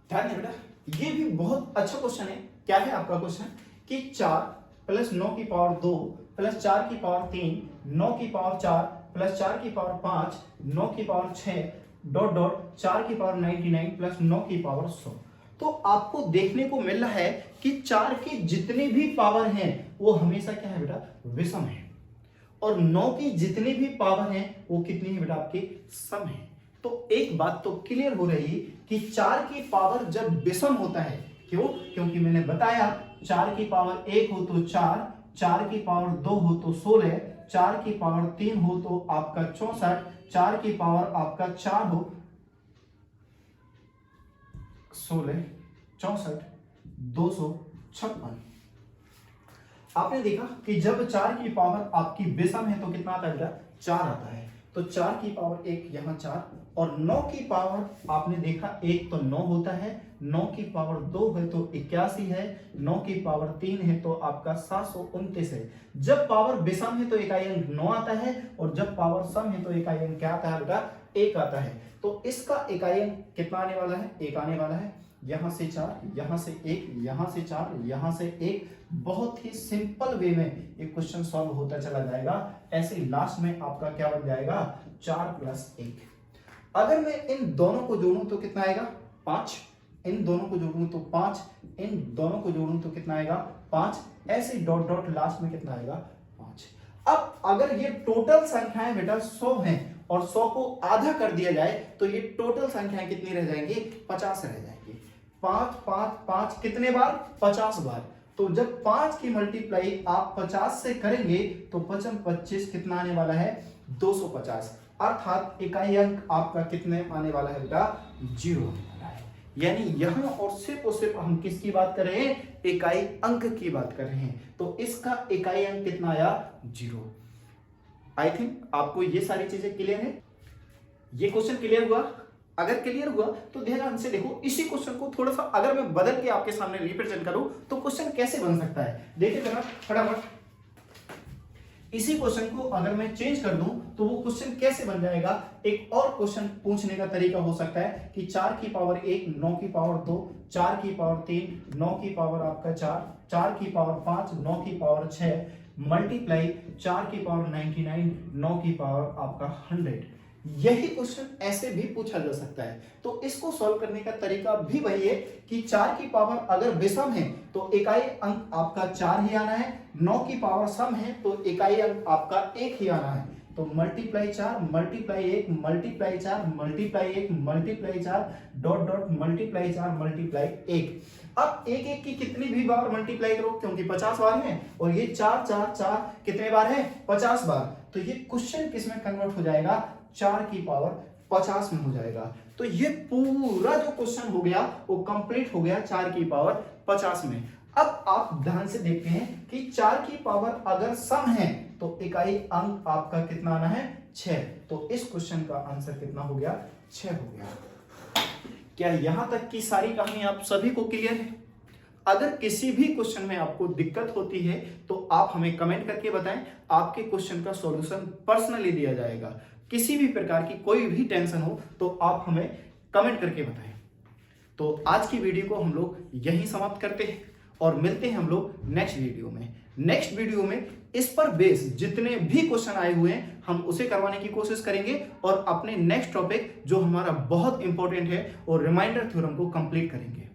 ध्यान दें बेटा, ये भी बहुत अच्छा क्वेश्चन है। क्या है आपका क्वेश्चन कि 4 प्लस 9 की पावर 2 प्लस 4 की पावर 3 9 की पावर 4 प्लस 4 की पावर 5 9 की पावर 6 डॉट डॉट 4 की पावर 99 प्लस 9 की पावर 100। तो आपको देखने को मिल रहा है कि 4 की जितनी भी पावर हैं वो हमेशा क्या है बेटा, विषम है, और 9 की जितनी भी पावर हैं वो कितनी है बेटा, आपके सम है। तो एक बात तो क्लियर हो रही कि 4 की पावर जब विषम होता है, क्यों? क्योंकि मैंने बताया 4 की पावर 1 हो तो 4, 4 की पावर 2 हो तो 16, 4 की पावर 3 हो तो आपका 64, 4 की पावर आपका 4 हो 16 64 256। आपने देखा कि जब 4 की पावर आपकी विषम है तो कितना आता है बेटा, 4 आता है। तो 4 की पावर 1 यहाँ 4, और 9 की पावर आपने देखा 1 तो 9 होता है, 9 की पावर 2 है तो 81 है, 9 की पावर 3 है तो आपका 729 है। जब पावर विषम है तो इकाई अंक 9 आता है, और जब पावर सम है तो इकाई अंक क्या आता है बेटा, 1 आता है। तो इसका इकाई अंक कितना आने वाला है, 1 आने वाला है। यहां से 4, यहां से 1, यहां से 4, यहां से 1। बहुत ही सिंपल वे में ये क्वेश्चन सॉल्व होता चला जाएगा। ऐसे लास्ट में आपका क्या बन जाएगा, 4 प्लस 1। अगर मैं इन दोनों को जोड़ूं तो कितना आएगा, 5। इन दोनों को जोड़ूं तो 5, इन दोनों को जोड़ूं तो कितना आएगा, 5। ऐसे डॉट डॉट लास्ट में कितना आएगा, 5। अब अगर ये टोटल संख्याएं बेटा 100 हैं और 100 को आधा कर दिया जाए तो ये टोटल संख्याएं कितनी रह जाएंगी, 50 रह जाएंगी। 5 5 5 कितने बार, 50 बार। तो जब 5 की मल्टीप्लाई आप 50 से करेंगे तो 5 25 कितना आने वाला है, 250। अर्थात इकाई अंक आपका कितने आने वाला है बेटा, 0 आने वाला है। यानी यहां और सिर्फ हम किसकी बात कर रहे हैं, इकाई अंक की बात कर रहे हैं। तो इसका इकाई अंक कितना आया, 0। आई थिंक आपको ये सारी चीजें क्लियर है। ये क्वेश्चन क्लियर हुआ? अगर क्लियर हुआ तो ध्यान से देखो, इसी क्वेश्चन को थोड़ा सा अगर मैं बदल के आपके सामने रिप्रेजेंट करूं तो क्वेश्चन कैसे बन सकता है, देखिए जरा फटाफट। इसी क्वेश्चन को अगर मैं चेंज कर दूं तो वो क्वेश्चन कैसे बन जाएगा। एक और क्वेश्चन पूछने का तरीका हो सकता है कि 4 की पावर 1 9 की पावर 2, 4 की पावर 3 9 की पावर आपका 4, 4 की पावर 5 9 की पावर 6 मल्टीप्लाई 4 की पावर 99 9 की पावर आपका 100। यही क्वेश्चन ऐसे भी पूछा जा सकता है। तो इसको सॉल्व करने का तरीका भी वही है कि 4 की पावर अगर विषम है तो इकाई अंक आपका 4 ही आना है, 9 की पावर सम है तो इकाई अंक आपका 1 ही आना है। तो multiply 4 multiply 1 multiply 4 multiply 1 multiply 4 dot dot multiply 4 multiply 1। अब 1 1 की कितनी भी बार मल्टीप्लाई करो, क्योंकि 50 बार है, और ये 4 4 4 कितने बार है, 50 बार। तो ये क्वेश्चन किस में कन्वर्ट हो जाएगा, 4 की पावर 50 में हो जाएगा। तो ये पूरा जो क्वेश्चन हो गया वो कंप्लीट हो गया 4 की पावर 50 में। अब आप ध्यान से देखते हैं कि 4 की पावर अगर सम है तो इकाई अंक आपका कितना आना है, 6। तो इस क्वेश्चन का आंसर कितना हो गया, 6 हो गया। क्या यहां तक की सारी कहानी आप सभी को क्लियर है? अगर किसी भी क्वेश्चन में आपको दिक्कत होती है तो आप हमें कमेंट करके बताएं, आपके क्वेश्चन का सॉल्यूशन पर्सनली दिया जाएगा। किसी भी प्रकार की कोई भी टेंशन हो तो आप हमें कमेंट करके बताएं। तो आज की वीडियो को हम लोग यहीं समाप्त करते हैं और मिलते हैं हम लोग नेक्स्ट वीडियो में। नेक्स्ट वीडियो में इस पर बेस जितने भी क्वेश्चन आए हुए हैं हम उसे करवाने की कोशिश करेंगे और अपने नेक्स्ट टॉपिक जो हमारा बहुत इंपॉर्टेंट है और रिमाइंडर थ्योरम को कंप्लीट करेंगे।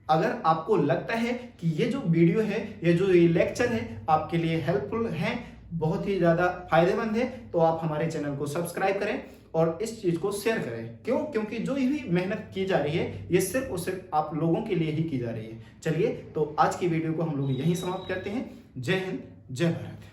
अगर आपको लगता है कि ये जो वीडियो है, ये जो लेक्चर है आपके लिए हेल्पफुल है, बहुत ही ज्यादा फायदेमंद है, तो आप हमारे चैनल को सब्सक्राइब करें और इस चीज को शेयर करें। क्यों? क्योंकि जो भी मेहनत की जा रही है ये सिर्फ और सिर्फ आप लोगों के लिए ही की जा रही है। चलिए तो आज की वीडियो को हम लोग यहीं समाप्त करते हैं। जय हिंद, जय भारत।